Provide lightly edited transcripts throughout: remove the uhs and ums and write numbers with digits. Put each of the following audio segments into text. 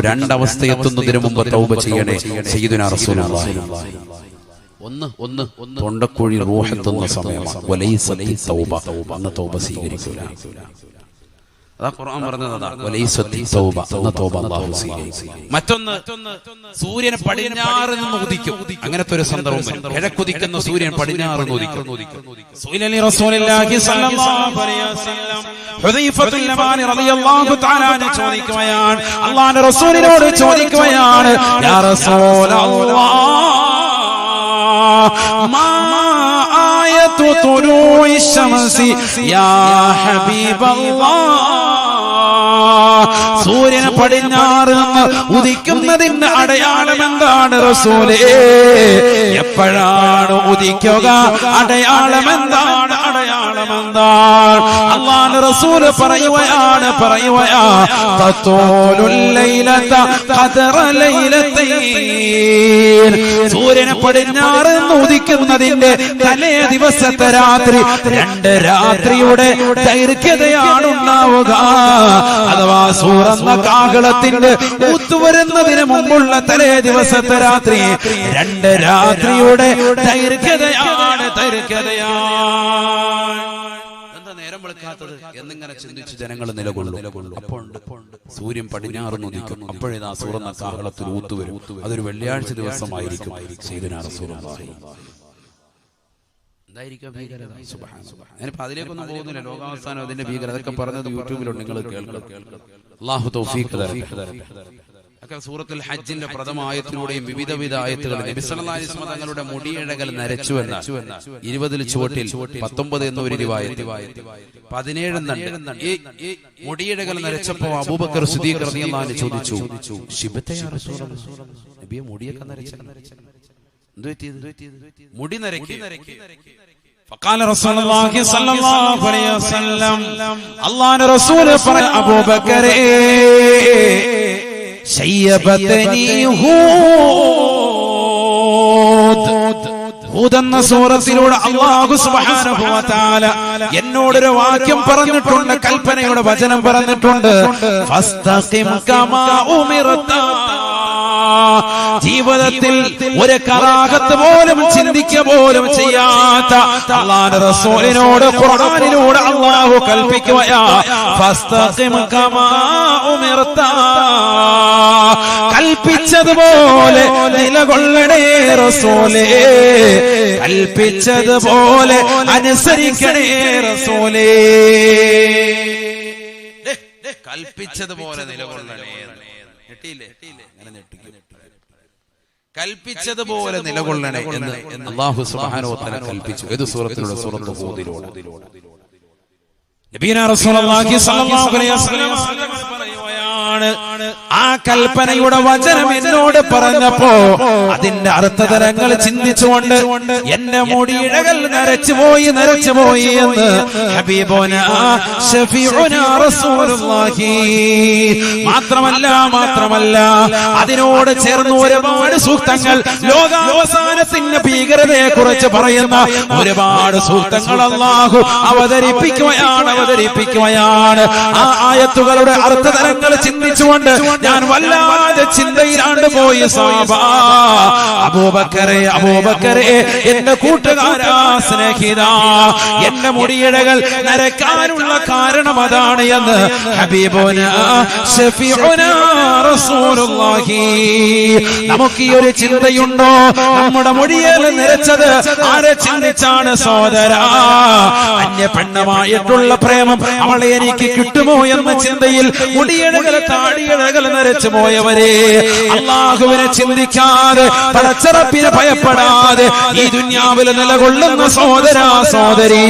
രണ്ടവസ്ഥയെത്തുന്നതിന് മുമ്പ് തൗബ ചെയ്യണേ. സയ്യിദുനാ റസൂലുള്ളാഹി ഒന്ന് തൊണ്ടക്കുഴി റൂഹെത്തുന്ന സമയമാണ്. വലൈസത്തി തൗബ, അന്ന് തൗബ സ്വീകരിക്കൂല. അതാ ഖുർആൻ പറഞ്ഞതാ, വലൈസത്തി തൗബ, അന്ന് തൗബ അല്ലാഹു സ്വീകരിക്കും. മറ്റൊന്ന്, സൂര്യൻ പടിഞ്ഞാറ് നിന്ന് ഉദിക്കും. അങ്ങനത്തെ ഒരു സന്ദർഭം വരും. കിഴക്കുദിക്കുന്ന സൂര്യൻ പടിഞ്ഞാറ് നിന്ന് ഉദിക്കും. സുഇലനി റസൂലുള്ളാഹി സ്വല്ലല്ലാഹു അലൈഹി വസല്ലം ഹുദൈഫത്തുൽ യമാനി റളിയല്ലാഹു തആല അൻഹു ചോദിക്കുകയാണ്, അല്ലാഹുവിന്റെ റസൂലിനോട് ചോദിക്കുകയാണ്, യാ റസൂലല്ലാഹ് മാ ആയതു തുലൂഇ ശംസി യാ ഹബീബല്ലാഹ്, സൂര്യൻ പടിഞ്ഞാറ് നിന്ന് ഉദിക്കുന്നതിന്റെ അടയാളം എന്താണ് റസൂലേ? എപ്പോഴാണ് ഉദിക്കുക? അടയാളം എന്താണ്? അടയാളം എന്താണ്? അല്ലാഹുവിന്റെ റസൂൽ പറയുകയാണ് തത്തൂലുൽ ലൈലത ഖദറ ലൈലതൈൻ, സൂര്യൻ പടിഞ്ഞാറ് നിന്ന് ഉദിക്കുന്നതിന്റെ തലേ ദിവസത്തെ രാത്രി 2 രാത്രിയുടെ ദൈർഘ്യതയാണ് ഉണ്ടാവുക. അഥവാ സൂറന്ന കാഹളത്തിന്റെ ഊത്തുവരുന്നതിന് മുമ്പുള്ള തലേ ദിവസത്തെ രാത്രി 2 രാത്രിയുടെ ദൈർഘ്യതയാണ്. എന്താ നേരം വെളുക്കാത്തത് എന്നിങ്ങനെ ചിന്തിച്ച് ജനങ്ങൾ നിലകൊള്ളും. അപ്പോൾ സൂര്യൻ പടിഞ്ഞാറ് ഉദിക്കും. അപ്പോഴേതാ സൂറന്ന കാഹളത്തിൽ ഊത്തുവരും. അതൊരു വെള്ളിയാഴ്ച ദിവസമായിരിക്കും. സയ്യിദുനാ റസൂലുള്ളാഹി എന്തായിരിക്കും ഭീകരത? സുബ്ഹാനല്ലാഹ്. ഞാനിപ്പോ അതിലേക്കൊന്നും പോകുന്നില്ല. ലോകാവസാനം അതിന്റെ ഭീകരത അതൊക്കെ പറഞ്ഞത് യൂട്യൂബിലുണ്ട്, നിങ്ങൾ കേൾക്കണം. അല്ലാഹു തൗഫീഖ് തരട്ടെ. സൂറത്തുൽ ഹജ്ജിന്റെ പ്രഥമ ആയത്തിലൂടെയും വിവിധ ആയത്തുകൾ നബി സല്ലല്ലാഹു അലൈഹി വസല്ലം തങ്ങളുടെ മുടിയിഴകൾ നരച്ചുവെന്ന 20 ചുവട്ടിൽ 19 എന്നൊരു റിവായത്ത്, 17 എന്നുണ്ട്. ഈ മുടിയിഴകൾ നരച്ചപ്പോ അബൂബക്കർ സിദ്ദീഖ് റളിയല്ലാഹു അൻഹു ചോദിച്ചു, ശിബത യാ റസൂലല്ലാഹ്, നബിയെ മുടിയൊക്കെ നരച്ച മുടി നരക്കി. فقال رسول الله صلى الله عليه وسلم, അല്ലാഹുവിന്റെ റസൂൽ പറഞ്ഞു, അബൂബക്കറേ ശയ്യബതനി ഹൂദ് എന്ന സൂറത്തിലൂടെ അല്ലാഹു സുബ്ഹാനഹു വ തആല എന്നോടൊരു വാക്യം പറഞ്ഞിട്ടുണ്ട്, കൽപ്പനയുടെ വചനം പറഞ്ഞിട്ടുണ്ട്. ഫസ്തഖിം കമാ ഉമിർത, ജീവിതത്തിൽ ഒരു കറാഹത്ത് പോലും ചിന്തിക്കുക പോലും ചെയ്യാത്ത അല്ലാഹുവിന്റെ റസൂലിനോട് ഖുർആനിലൂടെ അല്ലാഹു കൽപ്പിക്കുകയാ, ഫസ്തഖിം കമാ ഉമിർത, കൽപ്പിച്ചതുപോലെ നിലകൊള്ളണേ റസൂലേ, കൽപ്പിച്ചതുപോലെ അനുസരിക്കണേ റസൂലേ, കൽപ്പിച്ചതുപോലെ നിലകൊള്ളണേ. കൽപ്പിച്ചതുപോലെ നിലകൊള്ളണേ എന്ന് അല്ലാഹു സുബ്ഹാനഹു വ തആല കൽപ്പിച്ചു. ഏത് സൂറത്തിലൂടെ? സൂറത്തുൽ ഹൂദിലൂടെ. നബിയനാ റസൂലുള്ളാഹി സ്വല്ലല്ലാഹു അലൈഹി വസല്ലം പറയുകയാണ്, ആ കൽപ്പനയുടെ വചനം എന്നോട് പറഞ്ഞപ്പോ അതിന്റെ അർത്ഥതലങ്ങൾ ചിന്തിച്ചുകൊണ്ട് എന്റെ മുടിയിഴകൾ നരച്ചുപോയി എന്ന് ഹബീബുനാ ശഫീഉനാ റസൂലുള്ളാഹി. മാത്രമല്ല അതിനോട് ചേർന്ന് ഒരുപാട് സൂക്തങ്ങൾ, ലോകാവസാനത്തിന്റെ ഭീകരതയെ കുറിച്ച് പറയുന്ന ഒരുപാട് സൂക്തങ്ങൾ അല്ലാഹു അവതരിപ്പിക്കുകയാണ്. ആ ആയത്തുകളുടെ അർത്ഥതലങ്ങൾ ചിന്തിച്ചുകൊണ്ട് ഞാൻ വല്ലാതെ ചിന്തയിലാണ്ട് പോയി. അബൂബക്കറെ എന്റെ കൂട്ടുകാരാ, സ്നേഹിത, എന്റെ മുടിയിഴകൾ നരക്കാനുള്ള കാരണം അതാണ് എന്ന് ഹബീബുനാ ശഫീഉനാ റസൂലുള്ളാഹി. നമുക്ക് ഈ ഒരു ചിന്തയുണ്ടോ? നമ്മുടെ മുടിയിൽ നിരച്ചത് ആരെ ചിന്തിച്ചാണ് സഹോദരാ? അന്യ പെണ്ണുമായിട്ടുള്ള പ്രേമം അവളെ എനിക്ക് കിട്ടുമോ എന്ന ചിന്തയിൽ മുടിയിഴകൾ താടിയിഴകൾ നരച്ചു പോയവരെ, അല്ലാഹുവിനെ ചിന്തിക്കാതെ പടച്ചറപ്പിനെ ഭയപ്പെടാതെ ഈ ദുനിയാവിൽ നിലകൊള്ളുന്ന സഹോദരാ സഹോദരി,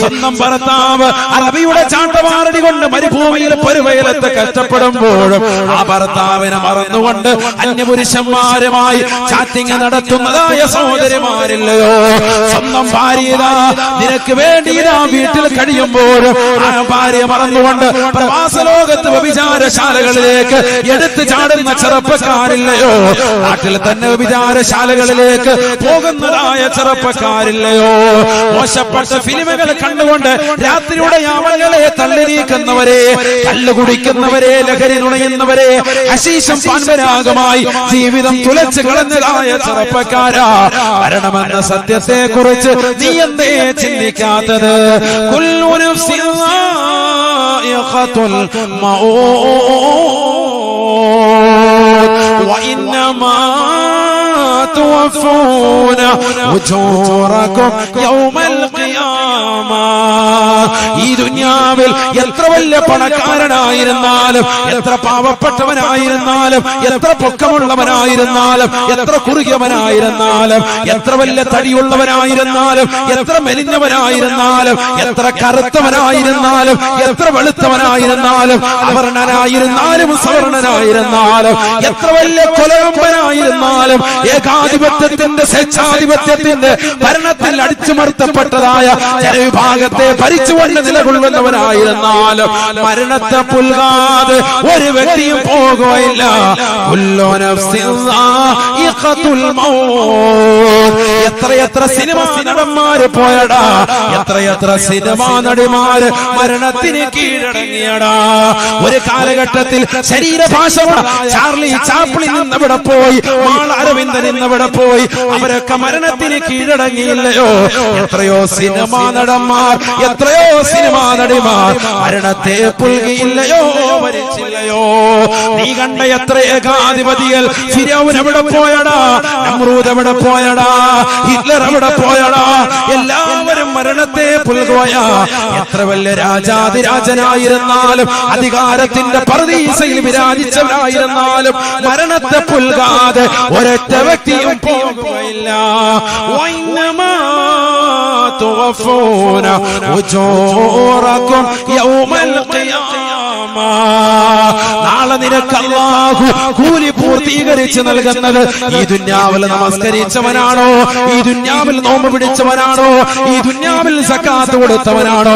സ്വന്തം ഭർത്താവ് അറബിയുടെ ചാട്ടവാറടി കൊണ്ട് മരുഭൂമിയിൽ പരുവയലത്ത് കഷ്ടപ്പെടുമ്പോഴും ആ ഭർത്താവിനെ മറന്നുകൊണ്ട് അന്യപുരുഷന്മാരുമായി ചാറ്റിംഗ് നടത്തുന്നതായ സഹോദരിമാരില്ലയോ? സ്വന്തം ഭാര്യ നിനക്ക് വേണ്ടി വീട്ടിൽ കഴിയുമ്പോഴും ആ ഭാര്യ മറന്നുകൊണ്ട് പ്രവാസ ലോകത്ത് വ്യഭിചാരശാലകളിലേക്ക് എടുത്തു ചാടുന്ന ചെറുപ്പക്കാരില്ലയോ? നാട്ടിൽ തന്നെ വിചാരശാലകളിലേക്ക് പോകുന്നതായ ചെറുപ്പക്കാരില്ലയോ? മോശപ്പെട്ട ഫിലിമുകൾ കണ്ടുകൊണ്ട് രാത്രിയുടെ യാമങ്ങളെ തള്ളി നീക്കുന്നവരെ, കള്ളു കുടിക്കുന്നവരെ, ലഹരി നുണയുന്നവരെ, ഹശീശം പാൻപരാഗമായി ജീവിതം തുലച്ച് കളഞ്ഞതായ ചെറുപ്പക്കാരാ, മരണമെന്ന സത്യത്തെ കുറിച്ച് നീ എന്തേ ചിന്തിക്കാത്തത്? കുല്ലു നഫ്സിൻ ളായിഖത്തുൽ മൗത് വഇന്നമാ തുവഫൂന ഉജൂറകും യൗമൽ ഖിയാമ. ഈ ദുനിയാവിൽ എത്ര വലിയ പണക്കാരനായിരുന്നാലും, എത്ര പാവപ്പെട്ടവനായിരുന്നാലും, എത്ര പൊക്കമുള്ളവനായിരുന്നാലും, എത്ര കുറുകിയവനായിരുന്നാലും, എത്ര വലിയ തടിയുള്ളവനായിരുന്നാലും, എത്ര മെലിഞ്ഞവനായിരുന്നാലും, എത്ര കറുത്തവനായിരുന്നാലും, എത്ര വെളുത്തവനായിരുന്നാലും, അവർണനായിരുന്നാലും സവർണനായിരുന്നാലും, എത്ര വലിയ കൊലകമ്പനായിരുന്നാലും, ഏകാധിപത്യത്തിന്റെ സ്വേച്ഛാധിപത്യത്തിന്റെ ഭരണത്തിൽ അടിച്ചുമർത്തപ്പെട്ടതായ ജനവിഭാഗത്തെ ഭരിച്ചുകൊണ്ട് നിലകൊള്ളുന്നവനായിരുന്നാലും മരണത്തെ പുൽകാതെ ഒരു വ്യക്തിയും പോകുകയില്ല. എത്രയെത്ര സിനിമാ നടന്മാര് പോയടാ, എത്രയെത്ര സിനിമാ നടിമാര് മരണത്തിന് കീഴടങ്ങിയടാ. ഒരു കാലഘട്ടത്തിൽ ശരീരഭാഷ ചാർലി ചാപ്ലിൻ നിന്നവിടെ പോയി, മാൾ അരവിന്ദൻ ഇന്നവിടെ പോയി, അവരൊക്കെ മരണത്തിന് കീഴടങ്ങിയില്ലയോ? എത്രയോ സിനിമാ നടന്മാർ, എത്രയോ സിനിമാ നടിമാർ മരണത്തെ പുൽകിയില്ലയോ, മരിച്ചില്ലയോ? നീ കണ്ട എത്ര ഏകാധിപതികൾ, ഫിറഔൻ എവിടെ പോയടാ, നമ്രൂദ് എവിടെ പോയടാ, ഹിറ്റ്ലർ എവിടെ പോയടാ? എല്ലാവരും മരണത്തെ പുൽകുകയാ. എത്ര വലിയ രാജാതിരാജനായിരുന്നാലും, അധികാരത്തിന്റെ പർദീസയിൽ വിരാജിച്ചവരായിരുന്നാലും മരണത്തെ പുൽകാതെ ഒരൊറ്റ വ്യക്തിയും പോകുകയില്ല. തുവഫൂന ഉജൂറകും യൗമൽ ഖിയാമ. നാളെ നിനക്ക് അല്ലാഹു കൂലി പൂർത്തീകരിച്ച് നൽകുന്നത് ഈ ദുനിയാവിൽ നമസ്കരിച്ചവനാണോ, ഈ ദുനിയാവിൽ നോമ്പ് പിടിച്ചവനാണോ, ഈ ദുനിയാവിൽ സക്കാത്ത് കൊടുത്തവനാണോ,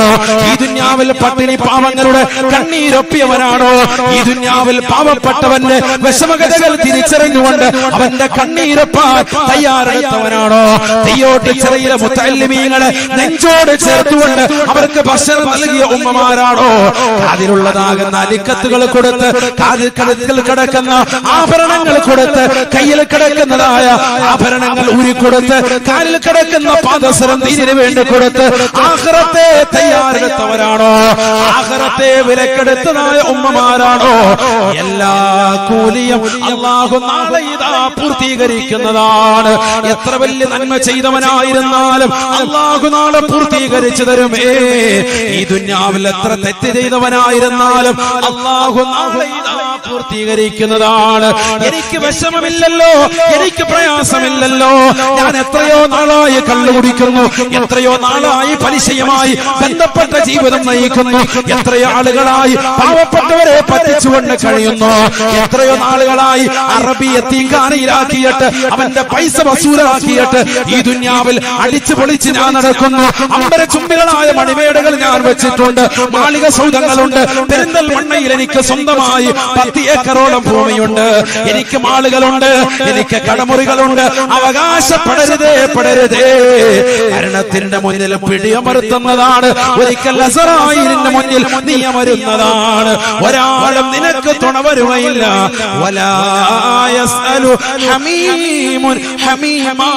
ഈ ദുനിയാവിൽ പട്ടിണി പാവങ്ങളുടെ കണ്ണീരൊപ്പിയവനാണോ, ഈ ദുനിയാവിൽ പാവപ്പെട്ടവന്റെ വിഷമകഥകൾ തിരിച്ചറിഞ്ഞുകൊണ്ട് അവന്റെ കണ്ണീരൊപ്പാൻ തയ്യാറെടുത്തവനാണോ, തെയ്യോട്ട് ചെറിയ മുത്തല്ലിമീങ്ങളെ നെഞ്ചോട് ചേർത്തുകൊണ്ട് അവർക്ക് ഭക്ഷണം നൽകിയ ഉമ്മമാരാണോ, അതിലുള്ളതാകുന്ന അലിക്കത്തുകൾ കൊടുത്ത്, കാതിൽ കിടക്കുന്ന ആഭരണങ്ങൾ കൊടുത്ത്, കയ്യിൽ കിടക്കുന്നതായ ആഭരണങ്ങൾ ഊരിക്കൊടുത്ത്, കാലിൽ കിടക്കുന്ന പാദസരം ദീനിനു വേണ്ടി കൊടുത്ത് ആഖിറത്തെ തയ്യാറെടുത്തവരാണോ, ആഖിറത്തെ വിലക്കെടുത്തതായ ഉമ്മമാരാണോ? എല്ലാ കൂലിയും അല്ലാഹു നാളെ ഇതാ പൂർത്തീകരിക്കുന്നതാണ്. എത്ര വലിയ നന്മ ചെയ്തവനായിരുന്നാലും അല്ലാഹു നാളെ പൂർത്തീകരിച്ചു തരുമേ. ഈ ദുനിയാവിൽ എത്ര തെറ്റ് ചെയ്തവനായിരുന്നാലും അല്ലാഹു നാളെ ഇതാ പൂർത്തീകരിക്കുന്നതാണ്. എനിക്ക് വിഷമമില്ലല്ലോ, എനിക്ക് പ്രയാസമില്ലല്ലോ, ഞാൻ എത്രയോ നാളായി കള്ളു കുടിക്കുന്നു, എത്രയോ നാളായി പലിശയുമായി ബന്ധപ്പെട്ട ജീവിതം നയിക്കുന്നു, എത്രയോ ആളുകളായി പാവപ്പെട്ടവരെ പറ്റിച്ചുകൊണ്ട് കഴിയുന്നു, എത്രയോ നാളുകളായി അറബി യതീംഖാനയിലാക്കിയിട്ട് അവന്റെ പൈസ വസൂലാക്കിയിട്ട് ഈ ദുനിയാവിൽ അടിച്ചു പൊളിച്ച് ഞാൻ നടക്കുന്നു. അമ്പര ചുംബികളായ മണിമേടകൾ ഞാൻ വെച്ചിട്ടുണ്ട്, മാളിക സൗധങ്ങളുണ്ട്, പെരിന്തൽമണ്ണയിൽ എനിക്ക് സ്വന്തമായി 10 ഏക്കറോളം ഭൂമിയുണ്ട്, എനിക്ക് മാളുകളുണ്ട്, എനിക്ക് കടമുറികളുണ്ട്. അവകാശപ്പെടരുതേ, പെടരുതേ. മരണത്തിന്റെ മുന്നിൽ പിടിയമറുത്തുന്നതാണ്, ഒരിക്കൽ അസറായിലിന്റെ മുന്നിൽ നിയമരുന്നതാണ്. ഒരാളും നിനക്ക് തുണ വരുകയില്ല. വലാ യസ്അലു ഹമീമുൻ ഹമീമാ.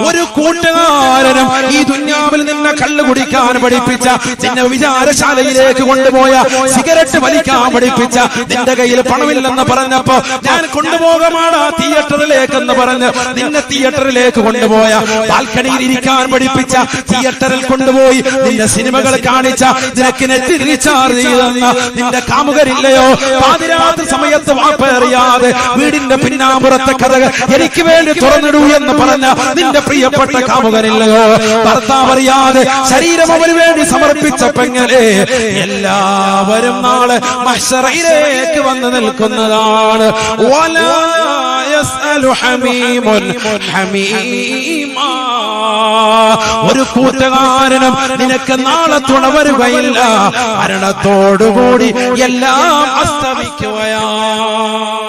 ഒരു കൂട്ടുകാരനും ഈ ദുനിയാവിൽ നിന്നെ കള്ളു കുടിക്കാൻ പഠിപ്പിച്ച, നിന്നെ വിചാരശാലയിലേക്ക് കൊണ്ടുപോയ, സിഗരറ്റ് വലിക്കാൻ പഠിപ്പിച്ച, നിന്റെ കയ്യിൽ പണമില്ലെന്ന് പറഞ്ഞപ്പോ ഞാൻ കൊണ്ടുപോകമാണ് തിയേറ്ററിലേക്കെന്ന് പറഞ്ഞ് നിന്നെ തിയേറ്ററിലേക്ക് കൊണ്ടുപോയ, ബാൽക്കണിയിൽ ഇരിക്കാൻ പഠിപ്പിച്ച, തിയേറ്ററിൽ കൊണ്ടുപോയി നിന്റെ സിനിമകൾ കാണിച്ച, നിനക്ക് നെറ്റ് റീചാർജ് ചെയ്തെന്ന നിന്റെ കാമുകരില്ലയോ? പാതിരാത്രി സമയത്ത് വാപ്പറിയാതെ വീടിന്റെ പിന്നാമ്പുറത്തെ കഥകൾ എനിക്ക് വേണ്ടി തുറന്നിടൂ എന്ന് പറഞ്ഞ നിന്റെ പ്രിയപ്പെട്ട കാമുകനില്ലയോ? ഭർത്താവ് അറിയാതെ ശരീരം അവന് വേണ്ടി സമർപ്പിച്ച പെങ്ങളെ, എല്ലാവരും നാളെ മഹ്ശറയിലേക്ക് വന്ന് നിൽക്കുന്നതാണ്. വലാ യസ്അലു ഹമീമുൻ ഹമീമാ. ഒരു കൂട്ടുകാരനും നിനക്ക് നാളെ തുണ വരുകയില്ല. മരണത്തോടുകൂടി എല്ലാം അസ്തമിക്കുകയാണ്.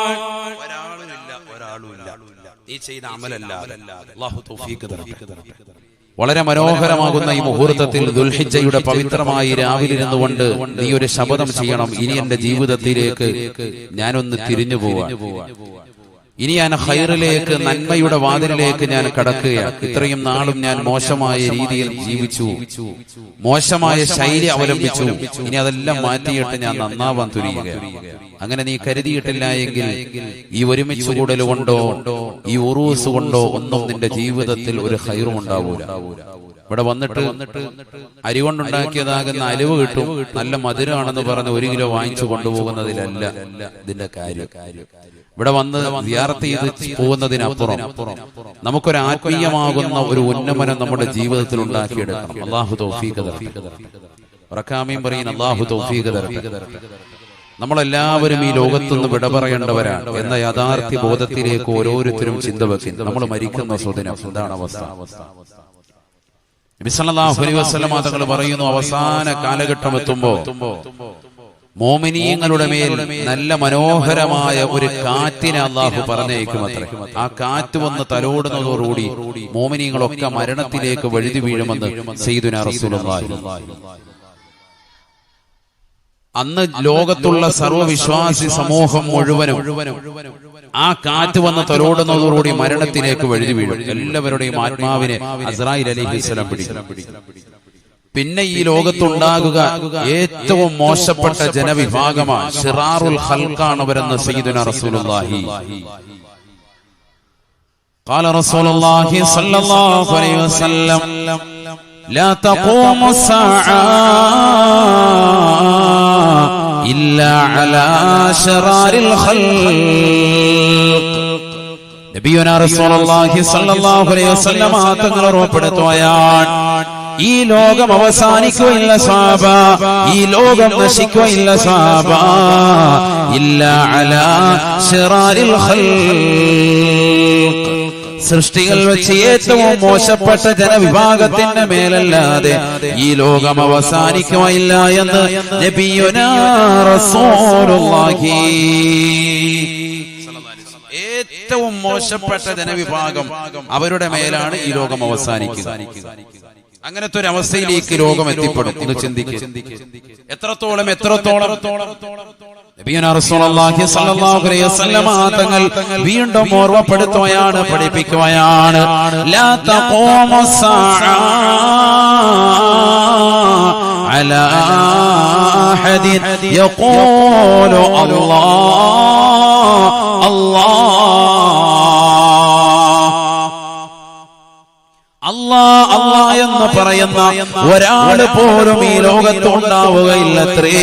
നീ ചെയ്ത അമലല്ല. അല്ലാഹു തൗഫീഖ് തരട്ടെ. വളരെ മനോഹരമാകുന്ന ഈ മുഹൂർത്തത്തിൽ ദുൽഹിജ്ജയുടെ പവിത്രമായ രാവിലിരുന്നുകൊണ്ട് നീ ഒരു ശപഥം ചെയ്യണം. ഇനി എന്റെ ജീവിതത്തിലേക്ക് ഞാനൊന്ന് തിരിഞ്ഞു പോവാൻ, ഇനി ഞാൻ ഖൈറിലേക്ക്, നന്മയുടെ വാതിലിലേക്ക് ഞാൻ കടക്കുകയാണ്. ഇത്രയും നാളും ഞാൻ മോശമായ രീതിയിൽ ജീവിച്ചു, മോശമായ ശൈലി അവലംബിച്ചു. ഇനി അതെല്ലാം മാറ്റിയിട്ട് ഞാൻ നന്നാവാൻ തുനിയുകയാണ്. അങ്ങനെ നീ കരുതിയിട്ടില്ല എങ്കിൽ ഈ ഒരുമിച്ച് കൂടൽ കൊണ്ടോ ഈ ഉറൂസ് കൊണ്ടോ ഒന്നും നിന്റെ ജീവിതത്തിൽ ഒരു ഖൈറും ഉണ്ടാവൂല. ഇവിടെ വന്നിട്ട് അരി കൊണ്ടുണ്ടാക്കിയതാകുന്ന അലിവ് കിട്ടും, നല്ല മധുരമാണെന്ന് പറഞ്ഞ് 1 കിലോ വാങ്ങിച്ചു കൊണ്ടുപോകുന്നതിലല്ല ഇതിന്റെ കാര്യം. ഇവിടെ വന്ന് സിയാറത്ത് ചെയ്ത് പോകുന്നതിനപ്പുറം നമുക്കൊരു ആത്മീയമാകുന്ന ഒരു ഉന്നമനം നമ്മുടെ ജീവിതത്തിൽ ഉണ്ടാക്കിയെടുക്കണം. അല്ലാഹു തൗഫീഖ് തരട്ടെ. റക്കാമീൻ പറയുന്ന അല്ലാഹു തൗഫീഖ് തരട്ടെ. നമ്മളെല്ലാവരും ഈ ലോകത്തുനിന്ന് വിട പറയേണ്ടവരാണ് എന്ന യാഥാർത്ഥ്യ ബോധത്തിലേക്ക് ഓരോരുത്തരും ചിന്ത വെക്കും. നമ്മൾ മരിക്കുന്ന സുദിനം എന്താണ് അവസ്ഥ? നബി സല്ലല്ലാഹു അലൈഹി വസല്ലം തങ്ങൾ പറയുന്നു, അവസാന കാലഘട്ടം എത്തുമ്പോൾ മോമിനീങ്ങളുടെ മേൽ നല്ല മനോഹരമായ ഒരു കാറ്റിനെ അല്ലാഹു പറഞ്ഞേക്കുമത്രേ. ആ കാറ്റ് വന്ന് തലോടുന്നതോടുകൂടി മോമിനീങ്ങളൊക്കെ മരണത്തിലേക്ക് വഴുതി വീഴുമെന്ന് സയ്യിദുനാ റസൂലുള്ളാഹി. അന്ന് ലോകത്തുള്ള സർവ്വവിശ്വാസി സമൂഹം മുഴുവനും ആ കാറ്റ് വന്ന് തലോടുന്നതോടുകൂടി മരണത്തിലേക്ക് വഴുതി വീഴും. എല്ലാവരുടെയും ആത്മാവിനെ അസ്രായീൽ അലൈഹിസ്സലാം പിടിക്കും. പിന്നെ ഈ ലോകത്തുണ്ടാകുക ഏറ്റവും മോശപ്പെട്ട ജനവിഭാഗമാണ്, ശിറാറുൽ ഖൽഖാണവരെന്ന് സയ്യിദുനാ റസൂലുള്ളാഹി. ഖാല റസൂലുള്ളാഹി സ്വല്ലല്ലാഹു അലൈഹി വസല്ലം ലാ തഖൂമു സ്സാഅ ഇല്ലാ അലാ ശിറാറിൽ ഖൽഖ്. നബിയുനാ റസൂലുള്ളാഹി സ്വല്ലല്ലാഹു അലൈഹി വസല്ലം തങ്ങൾ ഉറപ്പെടുത്തുകയാണ്, ഈ ലോകം അവസാനിക്കുകയില്ല സ്വഹാബ, ഈ ലോകം നശിക്കുകയില്ല സ്വഹാബ, ഇല്ലാ അലാ ശിറാറിൽ ഖൽഖ്. സൃഷ്ടികൾ വെച്ച് ഏറ്റവും മോശപ്പെട്ട ജനവിഭാഗത്തിന്റെ മേലല്ലാതെ ഈ ലോകം അവസാനിക്കുകയില്ല എന്ന് നബിയുനാ റസൂലുള്ളാഹി. ഏറ്റവും മോശപ്പെട്ട ജനവിഭാഗം അവരുടെ മേലാണ് ഈ ലോകം അവസാനിക്കുക. അങ്ങനത്തെ ഒരു അവസ്ഥയിലേക്ക് ലോകം എത്തിപ്പെടും. ഇത് ചിന്തിക്കുക. എത്രത്തോളം നബിയുനാ റസൂലുള്ളാഹി സ്വല്ലല്ലാഹു അലൈഹി വസല്ലം തങ്ങൾ വീണ്ടും ഓർമ്മപ്പെടുത്തുകയാണ്, പഠിപ്പിക്കുകയാണ്. ലാ തഖൂമു സ്സാഅ അലാ അഹദിൻ യഖൂലു അല്ലാഹ് അല്ലാഹ് അല്ലാഹ് എന്ന് പറയുന്ന ഒരാൾ പോലും ഈ ലോകത്ത് ഉണ്ടാവുകയില്ലത്രേ.